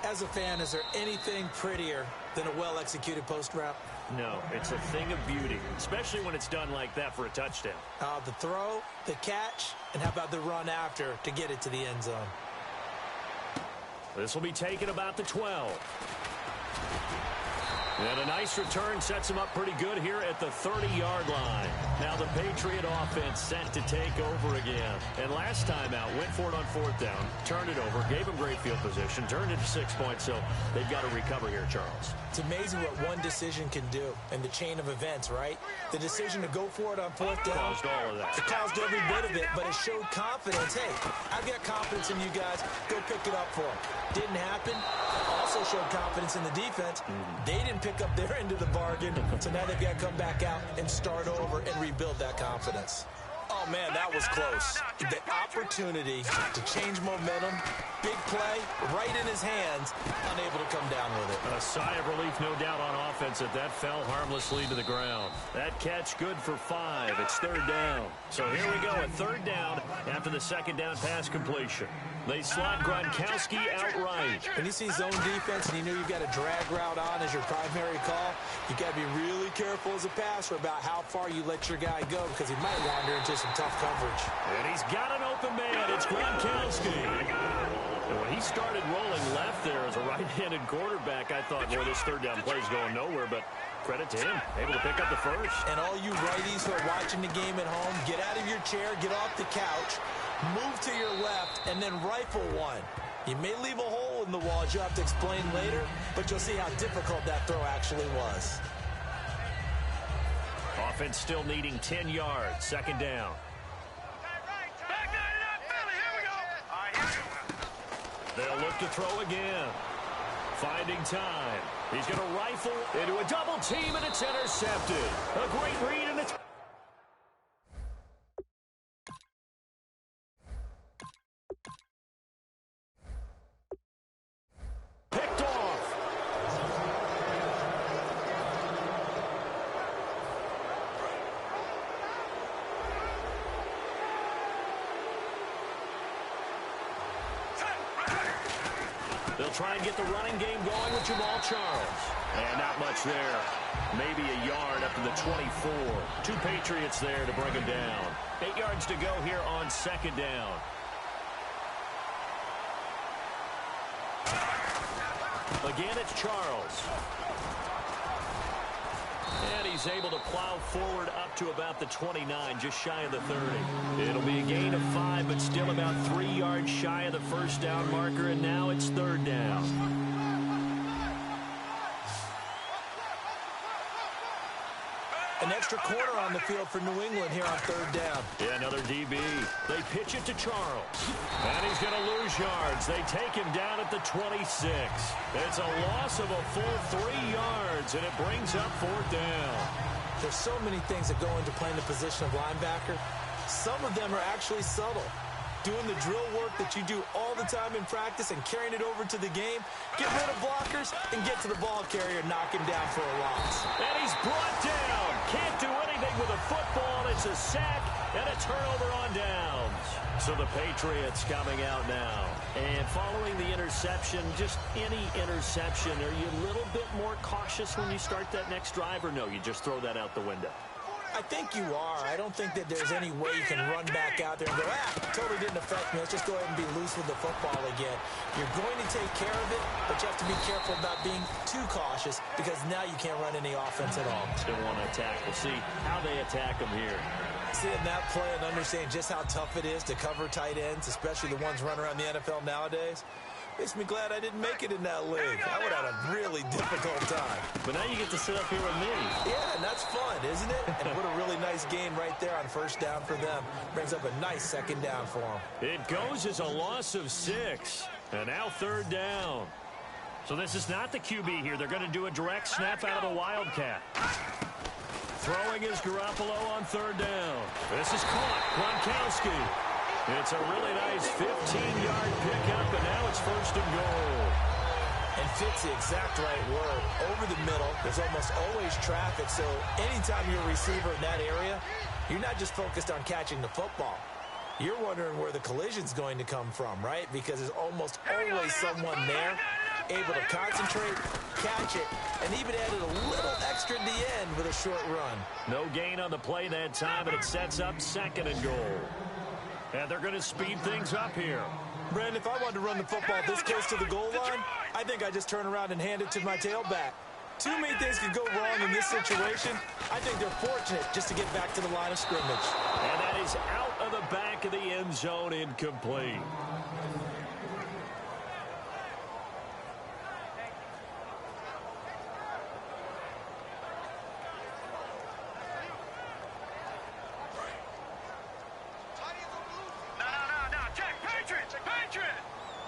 As a fan, is there anything prettier than a well-executed post route? No, it's a thing of beauty, especially when it's done like that for a touchdown. The throw, the catch, and how about the run after to get it to the end zone? This will be taken about the 12. And a nice return sets him up pretty good here at the 30-yard line. Now the Patriot offense set to take over again. And last time out, went for it on 4th down, turned it over, gave him great field position, turned it to 6 points, so they've got to recover here, Charles. It's amazing what one decision can do in the chain of events, right? The decision to go for it on 4th down. Caused all of that. It caused every bit of it, but it showed confidence. Hey, I've got confidence in you guys. Go pick it up for them. Didn't happen. Also showed confidence in the defense. They didn't pick up their end of the bargain, so now they've got to come back out and start over and rebuild that confidence. Oh, man, that was close. The opportunity to change momentum, big play, right in his hands, unable to come down with it. A sigh of relief, no doubt, on offense that that fell harmlessly to the ground. That catch good for 5. It's 3rd down. So here we go at 3rd down after the 2nd down pass completion. They slot Gronkowski outright. When you see zone defense and you know you've got a drag route on as your primary call, you got to be really careful as a passer about how far you let your guy go because he might wander into some tough coverage. And he's got an open man. It's Gronkowski. And when he started rolling left there as a right-handed quarterback, I thought, boy, this 3rd down play is going nowhere, but credit to him, able to pick up the first. And all you righties who are watching the game at home, get out of your chair, get off the couch, move to your left, and then rifle one. You may leave a hole in the wall, as you'll have to explain later, but you'll see how difficult that throw actually was. Offense still needing 10 yards, 2nd down. They'll look to throw again. Finding time. He's going to rifle into a double team, and it's intercepted. A great read, and it's... picked off. They'll try and get the running game going with Jamal Charles. And not much there. Maybe a yard up to the 24. 2 Patriots there to bring him down. 8 yards to go here on 2nd down. Again, it's Charles. And he's able to plow forward up to about the 29, just shy of the 30. It'll be a gain of 5, but still about 3 yards shy of the 1st down marker, and now it's 3rd down. An extra corner on the field for New England here on 3rd down. Yeah, another DB. They pitch it to Charles. And he's going to lose yards. They take him down at the 26. It's a loss of a full 3 yards, and it brings up 4th down. There's so many things that go into playing the position of linebacker. Some of them are actually subtle. Doing the drill work that you do all the time in practice and carrying it over to the game. Get rid of blockers and get to the ball carrier, knock him down for a loss. And he's brought down. Can't do anything with a football. It's a sack and a turnover on downs. So the Patriots coming out now. And following the interception, just any interception, are you a little bit more cautious when you start that next drive, or no, you just throw that out the window? I think you are. I don't think that there's any way you can run back out there and go, totally didn't affect me. Let's just go ahead and be loose with the football again. You're going to take care of it, but you have to be careful about being too cautious because now you can't run any offense at all. Still want to attack. We'll see how they attack them here. Seeing that play and understanding just how tough it is to cover tight ends, especially the ones running around the NFL nowadays, makes me glad I didn't make it in that league. I would have had a really difficult time. But now you get to sit up here with me. Yeah, and that's fun, isn't it? And what a really nice game right there on first down for them. Brings up a nice second down for them. It goes as a loss of 6. And now third down. So this is not the QB here. They're going to do a direct snap out of the Wildcat. Throwing is Garoppolo on third down. This is caught. Gronkowski. It's a really nice 15-yard pickup, and now it's first and goal. And fit's the exact right word. Over the middle, there's almost always traffic, so anytime you're a receiver in that area, you're not just focused on catching the football. You're wondering where the collision's going to come from, right? Because there's almost always someone there able to concentrate, catch it, and even added a little extra at the end with a short run. No gain on the play that time, and it sets up second and goal. And they're going to speed things up here. Brandon, if I wanted to run the football this close to the goal line, I think I just turn around and hand it to my tailback. Too many things could go wrong in this situation. I think they're fortunate just to get back to the line of scrimmage. And that is out of the back of the end zone, incomplete.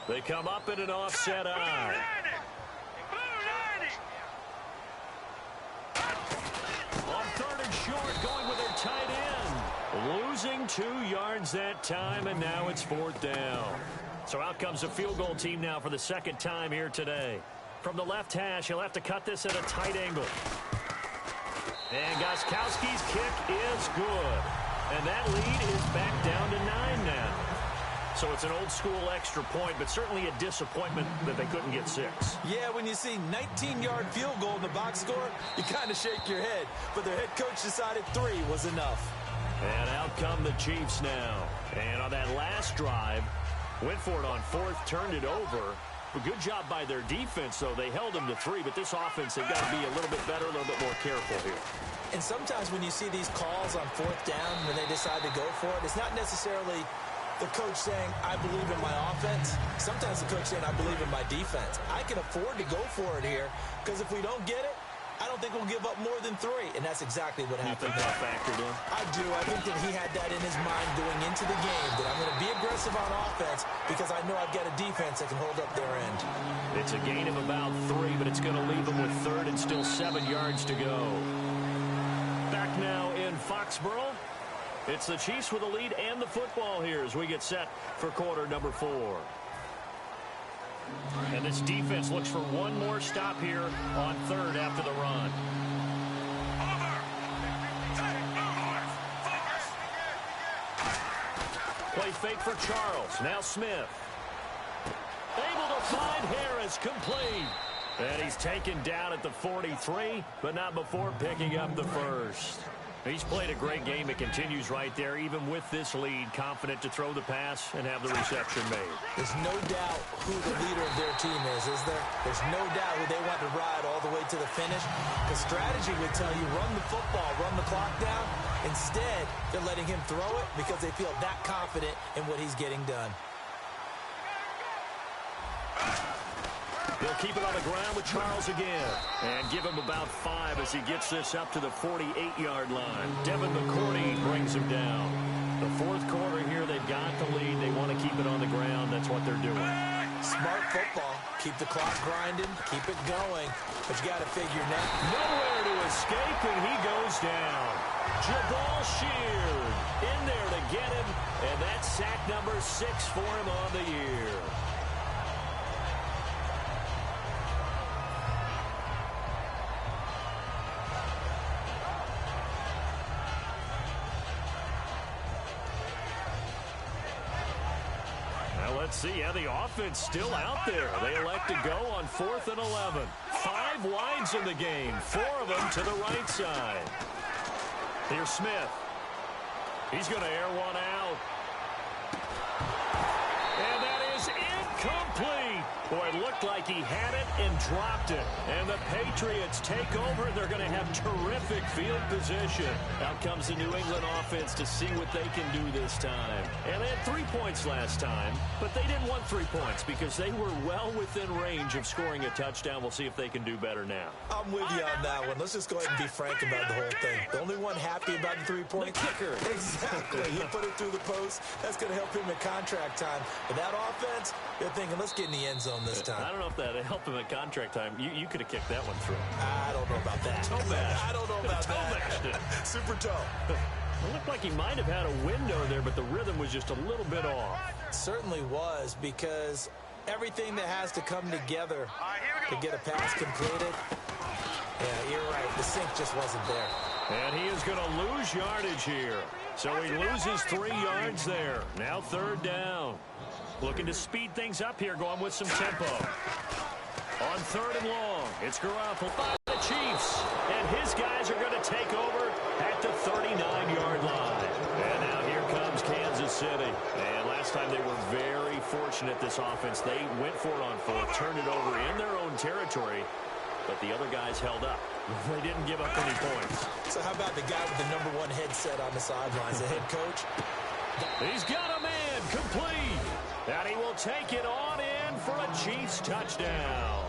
They come up in an offset eye. On third and short, going with their tight end. Losing 2 yards that time, and now it's fourth down. So out comes the field goal team now for the second time here today. From the left hash, he'll have to cut this at a tight angle. And Gostkowski's kick is good. And that lead is back down to 9 now. So it's an old-school extra point, but certainly a disappointment that they couldn't get 6. Yeah, when you see 19-yard field goal in the box score, you kind of shake your head. But their head coach decided 3 was enough. And out come the Chiefs now. And on that last drive, went for it on fourth, turned it over. A good job by their defense, though. They held them to 3, but this offense, they've got to be a little bit better, a little bit more careful here. And sometimes when you see these calls on fourth down, when they decide to go for it, it's not necessarily the coach saying, I believe in my offense. Sometimes the coach saying, I believe in my defense. I can afford to go for it here because if we don't get it, I don't think we'll give up more than 3. And that's exactly what happened. You think that factored in? I do. I think that he had that in his mind going into the game, that I'm going to be aggressive on offense because I know I've got a defense that can hold up their end. It's a gain of about 3, but it's going to leave them with third and still 7 yards to go. Back now in Foxborough. It's the Chiefs with the lead and the football here as we get set for quarter number 4. And this defense looks for one more stop here on third after the run. Play fake for Charles. Now Smith. Able to find Harris, complete. And he's taken down at the 43, but not before picking up the first. He's played a great game. It continues right there, even with this lead, confident to throw the pass and have the reception made. There's no doubt who the leader of their team is there? There's no doubt who they want to ride all the way to the finish. The strategy would tell you, run the football, run the clock down. Instead, they're letting him throw it because they feel that confident in what he's getting done. They'll keep it on the ground with Charles again. And give him about 5 as he gets this up to the 48-yard line. Devin McCourty brings him down. The fourth quarter here, they've got the lead. They want to keep it on the ground. That's what they're doing. Smart football. Keep the clock grinding. Keep it going. But you got to figure now. Nowhere to escape, and he goes down. Jabal Sheard in there to get him. And that's sack number 6 for him on the year. let's see. Yeah, the offense still out there. They elect to go on 4th and 11. 5 wides in the game. 4 of them to the right side. Here's Smith. He's going to air one out. And that is incomplete. Boy, it looked like he had it and dropped it. And the Patriots take over. They're going to have terrific field position. Out comes the New England offense to see what they can do this time. And they had 3 points last time, but they didn't want 3 points because they were well within range of scoring a touchdown. We'll see if they can do better now. I'm with you on that one. Let's just go ahead and be frank about the whole thing. The only one happy about the 3 points? The kicker. Exactly. He put it through the post. That's going to help him in contract time. But that offense, they're thinking, let's get in the end zone this time. I don't know if that helped him at contract time. You could have kicked that one through. I don't know about that. Toe bash. I don't know about Toe-bashed it. that. Super toe. It looked like he might have had a window there, but the rhythm was just a little bit off. It certainly was, because everything that has to come together to get a pass completed, yeah, you're right. The sink just wasn't there. And he is going to lose yardage here. So he loses 3 yards there. Now 3rd down. Looking to speed things up here, going with some tempo. On 3rd and long, it's Garoppolo by the Chiefs. And his guys are going to take over at the 39-yard line. And now here comes Kansas City. And last time they were very fortunate, this offense. They went for it on 4th, turned it over in their own territory. But the other guys held up. They didn't give up any points. So how about the guy with the #1 headset on the sidelines, the head coach? He's got a man complete. And he will take it on in for a Chiefs touchdown.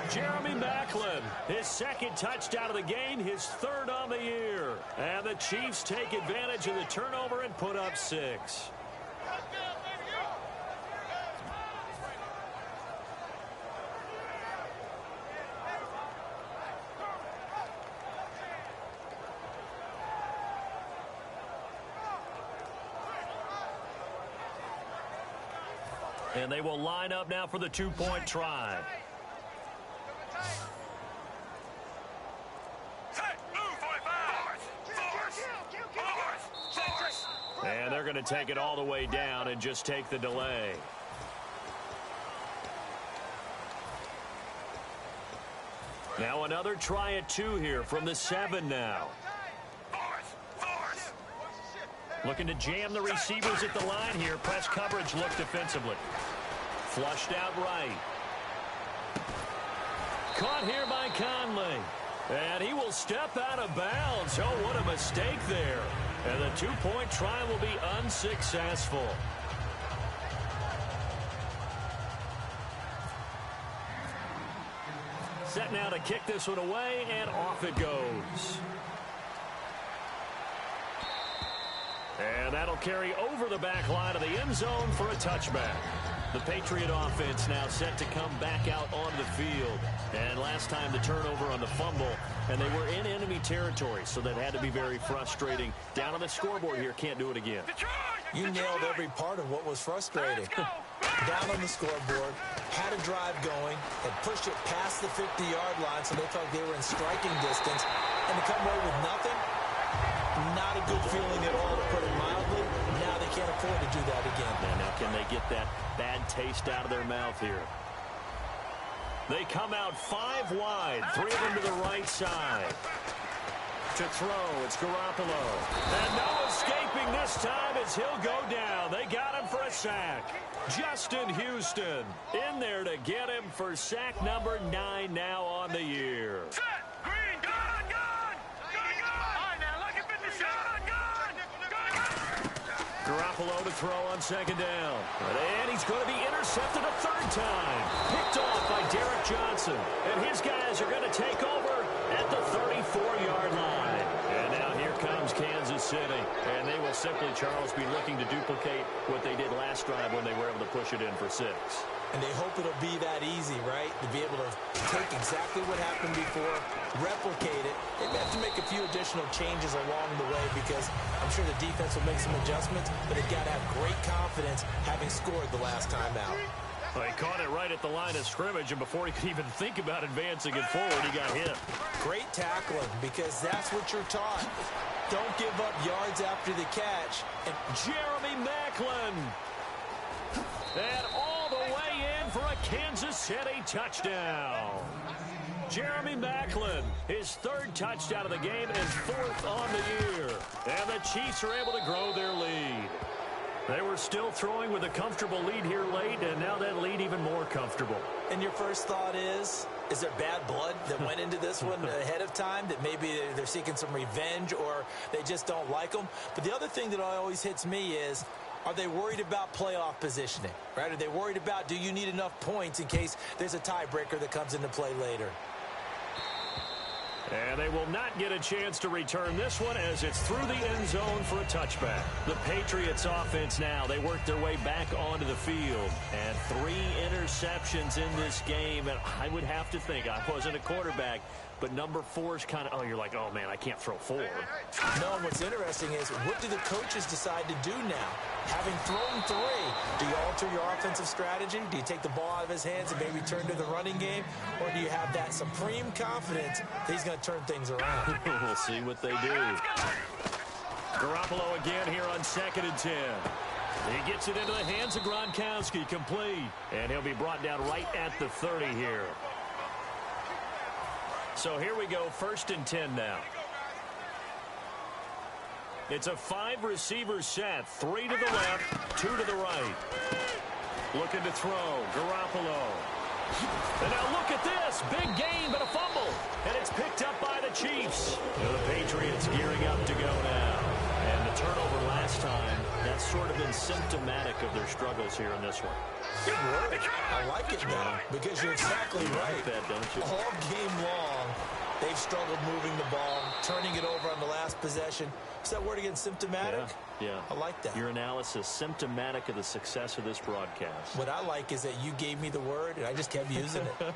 Jeremy Maclin, his 2nd touchdown of the game, his 3rd on the year. And the Chiefs take advantage of the turnover and put up 6. And they will line up now for the 2-point try. And they're going to take it all the way down and just take the delay. Now another try at 2 here from the 7 now. Looking to jam the receivers at the line here. Press coverage look defensively. Flushed out right. Caught here by Conley. And he will step out of bounds. Oh, what a mistake there. And the 2-point try will be unsuccessful. Set now to kick this one away, and off it goes. And that'll carry over the back line of the end zone for a touchback. The Patriot offense now set to come back out onto the field. And last time the turnover on the fumble, and they were in enemy territory, so that had to be very frustrating. Down on the scoreboard here, can't do it again. You nailed every part of what was frustrating. Down on the scoreboard, had a drive going, and pushed it past the 50-yard line, so they felt they were in striking distance. And to come away with nothing, not a good feeling at all, to put it mildly. Now they can't afford to do that again. And now can they get that bad taste out of their mouth here? They come out 5 wide, 3 of them to the right side. To throw, it's Garoppolo. And no escaping this time as he'll go down. They got him for a sack. Justin Houston in there to get him for sack number 9 now on the year. Set! Green! Gun! Gun! Gun! All right, now, look at the shot! Gun! Garoppolo to throw on 2nd down. And he's going to be intercepted a 3rd time. Picked off by Derek Johnson. And his guys are going to take over at the 34-yard line. And now here comes Kansas City. And they will simply, Charles, be looking to duplicate what they did last drive when they were able to push it in for 6. And they hope it'll be that easy, right? To be able to take exactly what happened before, replicate it. They have to make a few additional changes along the way, because I'm sure the defense will make some adjustments, but they've got to have great confidence having scored the last time out. Well, he caught it right at the line of scrimmage, and before he could even think about advancing it forward, he got hit. Great tackling, because that's what you're taught. Don't give up yards after the catch. And Jeremy Maclin And all the way in for a Kansas City touchdown. Jeremy Maclin, his third touchdown of the game and fourth on the year. And the Chiefs are able to grow their lead. They were still throwing with a comfortable lead here late, and now that lead even more comfortable. And your first thought is there bad blood that went into this one ahead of time, that maybe they're seeking some revenge or they just don't like them? But the other thing that always hits me is, are they worried about playoff positioning, right? Are they worried about, do you need enough points in case there's a tiebreaker that comes into play later? And they will not get a chance to return this one as it's through the end zone for a touchback. The Patriots offense now, they work their way back onto the field. And 3 interceptions in this game. And I would have to think, I wasn't a quarterback, but number 4 is kind of, you're like, oh, man, I can't throw 4. No, and what's interesting is, what do the coaches decide to do now? Having thrown 3, do you alter your offensive strategy? Do you take the ball out of his hands and maybe turn to the running game? Or do you have that supreme confidence that he's going to turn things around? We'll see what they do. Garoppolo again here on 2nd and 10. He gets it into the hands of Gronkowski, complete. And he'll be brought down right at the 30 here. So here we go, 1st and 10 now. It's a 5-receiver set, 3 to the left, 2 to the right. Looking to throw, Garoppolo. And now look at this, big gain, but a fumble. And it's picked up by the Chiefs. And the Patriots gearing up to go now. And the turnover last time, that's sort of been symptomatic of their struggles here in this one. Good work. I like it now, because you're exactly right. That, don't you? All game long, they've struggled moving the ball, turning it over on the last possession. Is that word again, symptomatic? Yeah. I like that. Your analysis, symptomatic of the success of this broadcast. What I like is that you gave me the word, and I just kept using it.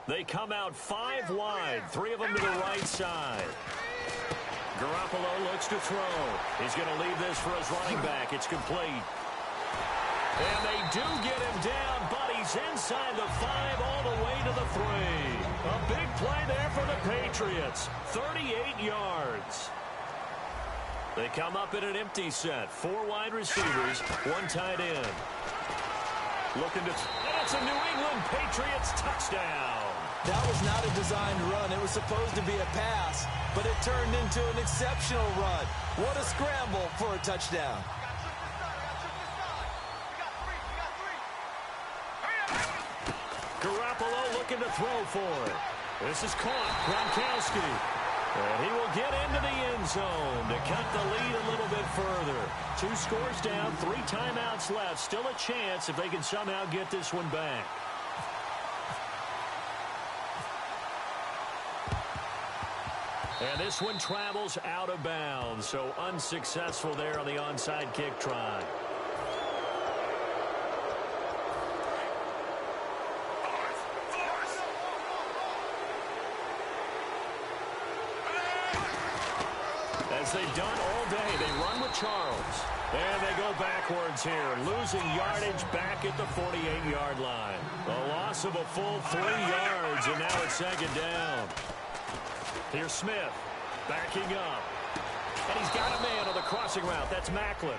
They come out 5 wide, 3 of them to the right side. Garoppolo looks to throw. He's going to leave this for his running back. It's complete. And they do get him down, but he's inside the 5 all the way to the 3. A big play there for the Patriots. 38 yards. They come up in an empty set. 4 wide receivers, 1 tight end. Looking to... And it's a New England Patriots touchdown. That was not a designed run. It was supposed to be a pass, but it turned into an exceptional run. What a scramble for a touchdown. Garoppolo looking to throw for it. This is caught. Gronkowski. And he will get into the end zone to cut the lead a little bit further. 2 scores down, 3 timeouts left. Still a chance if they can somehow get this one back. And this one travels out of bounds, so unsuccessful there on the onside kick try. As they've done all day, they run with Charles. And they go backwards here, losing yardage back at the 48-yard line. A loss of a full 3 yards, and now it's 2nd down. Here's Smith, backing up. And he's got a man on the crossing route. That's Maclin.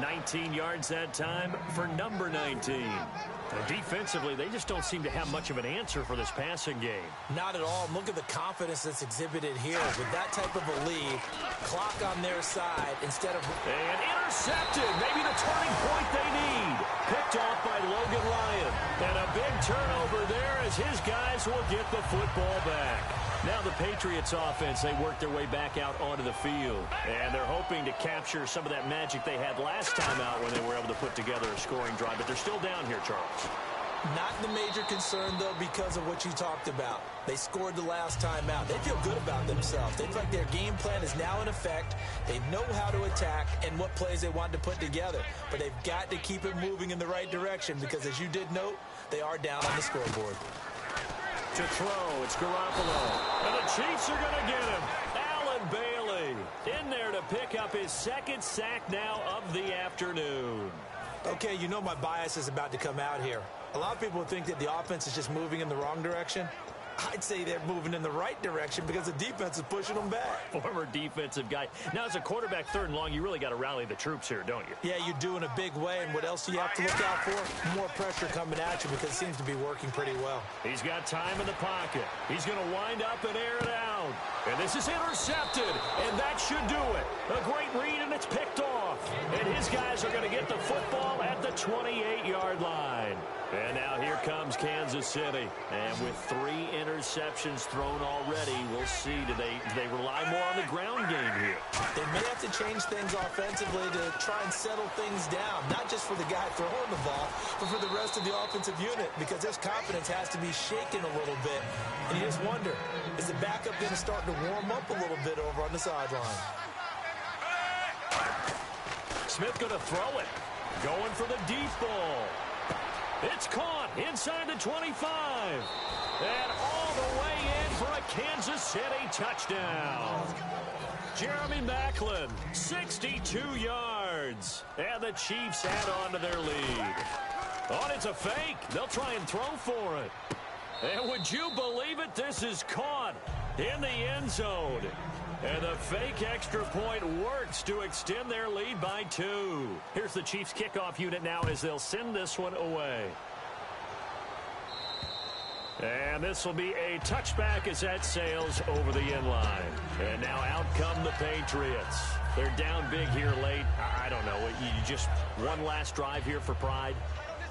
19 yards that time for number 19. And defensively, they just don't seem to have much of an answer for this passing game. Not at all. Look at the confidence that's exhibited here. With that type of a lead, clock on their side instead of... And intercepted. Maybe the turning point they need. Picked off by Logan Ryan. And a big turnover there as his guys will get the football back. Now the Patriots offense, they work their way back out onto the field. And they're hoping to capture some of that magic they had last time out when they were able to put together a scoring drive. But they're still down here, Charles. Not the major concern, though, because of what you talked about. They scored the last time out. They feel good about themselves. They feel like their game plan is now in effect. They know how to attack and what plays they want to put together. But they've got to keep it moving in the right direction because, as you did note, they are down on the scoreboard. To throw, it's Garoppolo. And the Chiefs are going to get him. Allen Bailey in there to pick up his 2nd sack now of the afternoon. Okay, you know my bias is about to come out here. A lot of people think that the offense is just moving in the wrong direction. I'd say they're moving in the right direction because the defense is pushing them back. Former defensive guy. Now, as a quarterback, 3rd and long, you really got to rally the troops here, don't you? Yeah, you do in a big way. And what else do you have to look out for? More pressure coming at you because it seems to be working pretty well. He's got time in the pocket. He's going to wind up and air it out. And this is intercepted, and that should do it. A great read, and it's picked off. And his guys are going to get the football at the 28-yard line. And now here comes Kansas City. And with 3 interceptions thrown already, we'll see. Do they rely more on the ground game here? They may have to change things offensively to try and settle things down. Not just for the guy throwing the ball, but for the rest of the offensive unit. Because his confidence has to be shaken a little bit. And you just wonder, is the backup going to start to warm up a little bit over on the sideline? Smith going to throw it. Going for the deep ball. It's caught inside the 25. And all the way in for a Kansas City touchdown. Jeremy Maclin, 62 yards. And the Chiefs add on to their lead. Oh, it's a fake. They'll try and throw for it. And would you believe it? This is caught in the end zone. And the fake extra point works to extend their lead by 2. Here's the Chiefs kickoff unit now as they'll send this one away. And this will be a touchback as that sails over the end line. And now out come the Patriots. They're down big here late. I don't know. You just one last drive here for pride.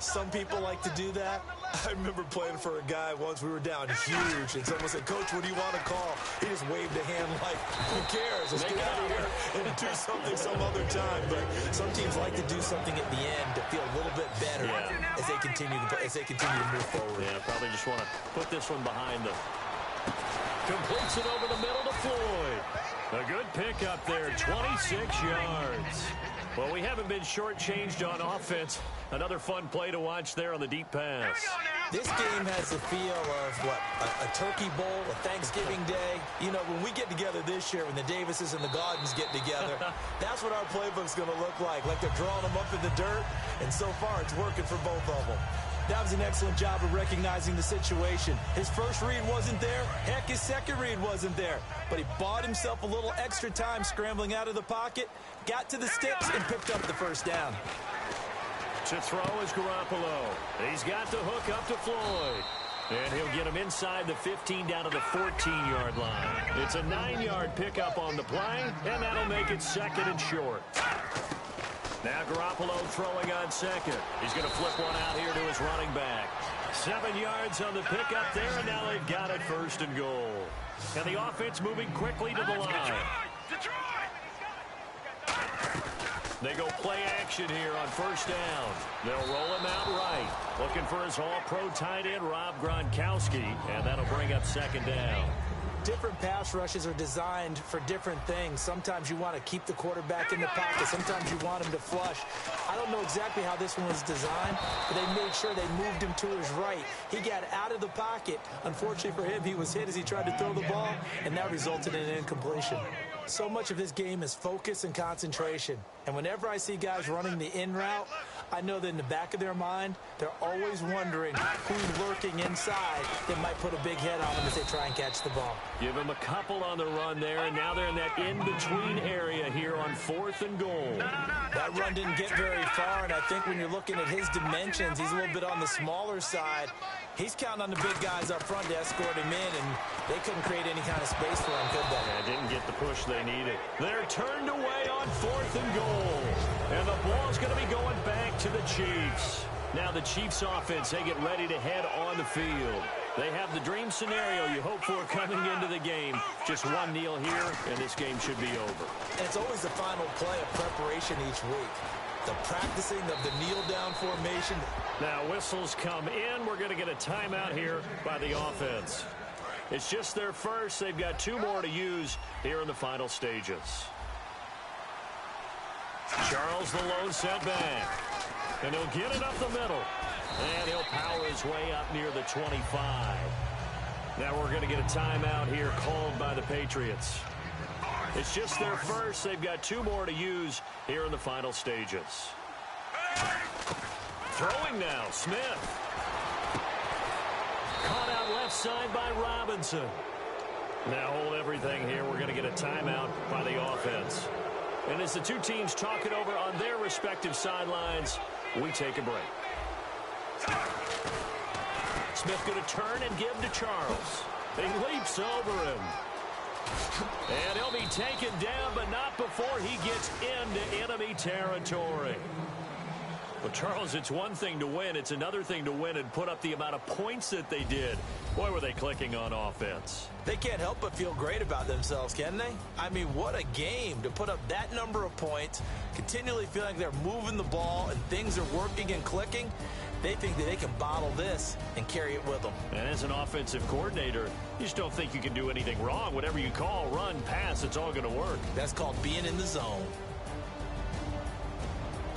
Some people like to do that. I remember playing for a guy once. We were down huge, and someone said, "Coach, what do you want to call?" He just waved a hand like, "Who cares? Let's get out of here and do something some other time." But some teams like to do something at the end to feel a little bit better as they continue to move forward. Yeah, probably just want to put this one behind them. Completes it over the middle to Floyd. A good pickup there, 26 yards. Well, we haven't been shortchanged on offense. Another fun play to watch there on the deep pass. This game has the feel of, a turkey bowl, a Thanksgiving day. You know, when we get together this year, when the Davises and the Gaudens get together, that's what our playbook's going to look like. Like they're drawing them up in the dirt, and so far it's working for both of them. That was an excellent job of recognizing the situation. His first read wasn't there. Heck, his second read wasn't there. But he bought himself a little extra time scrambling out of the pocket, got to the sticks, and picked up the first down. To throw is Garoppolo. He's got the hook up to Floyd. And he'll get him inside the 15 down to the 14-yard line. It's a 9-yard pickup on the play, and that'll make it 2nd and short. Now Garoppolo throwing on 2nd. He's going to flip one out here to his running back. 7 yards on the pickup there, and now they've got it 1st and goal. And the offense moving quickly to the line. They go play action here on 1st down. They'll roll him out right. Looking for his all-pro tight end, Rob Gronkowski, and that'll bring up 2nd down. Different pass rushes are designed for different things. Sometimes you want to keep the quarterback in the pocket. Sometimes you want him to flush. I don't know exactly how this one was designed, but they made sure they moved him to his right. He got out of the pocket. Unfortunately for him, he was hit as he tried to throw the ball, and that resulted in an incompletion. So much of this game is focus and concentration. And whenever I see guys running the in route, I know that in the back of their mind, they're always wondering who's lurking inside that might put a big hit on them as they try and catch the ball. Give him a couple on the run there, and now they're in that in-between area here on 4th and goal. That run didn't get very far, and I think when you're looking at his dimensions, he's a little bit on the smaller side. He's counting on the big guys up front to escort him in, and they couldn't create any kind of space for him, could they? Yeah, didn't get the push they needed. They're turned away on 4th and goal. And the ball's going to be going back to the Chiefs. Now the Chiefs offense, they get ready to head on the field. They have the dream scenario you hope for coming into the game. Just one kneel here, and this game should be over. And it's always the final play of preparation each week. The practicing of the kneel-down formation. Now whistles come in. We're going to get a timeout here by the offense. It's just their first. They've got 2 more to use here in the final stages. Charles the lone setback. And he'll get it up the middle. And he'll power his way up near the 25. Now we're going to get a timeout here called by the Patriots. It's just their first. They've got 2 more to use here in the final stages. Throwing now, Smith. Caught out left side by Robinson. Now hold everything here. We're going to get a timeout by the offense. And as the two teams talk it over on their respective sidelines, we take a break. Smith going to turn and give to Charles. He leaps over him. And he'll be taken down, but not before he gets into enemy territory. Well, Charles, it's one thing to win. It's another thing to win and put up the amount of points that they did. Boy, were they clicking on offense. They can't help but feel great about themselves, can they? I mean, what a game to put up that number of points, continually feeling like they're moving the ball and things are working and clicking. They think that they can bottle this and carry it with them. And as an offensive coordinator, you just don't think you can do anything wrong. Whatever you call, run, pass, it's all going to work. That's called being in the zone.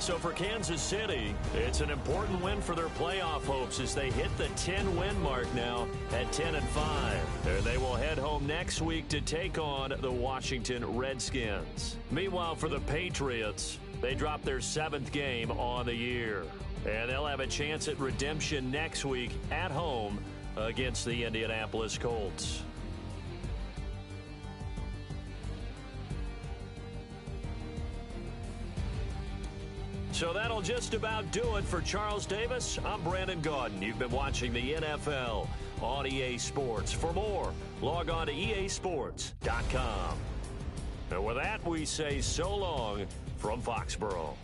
So for Kansas City, it's an important win for their playoff hopes as they hit the 10-win mark now at 10-5. And they will head home next week to take on the Washington Redskins. Meanwhile, for the Patriots, they dropped their 7th game on the year. And they'll have a chance at redemption next week at home against the Indianapolis Colts. So that'll just about do it for Charles Davis. I'm Brandon Gaudin. You've been watching the NFL on EA Sports. For more, log on to easports.com. And with that, we say so long from Foxborough.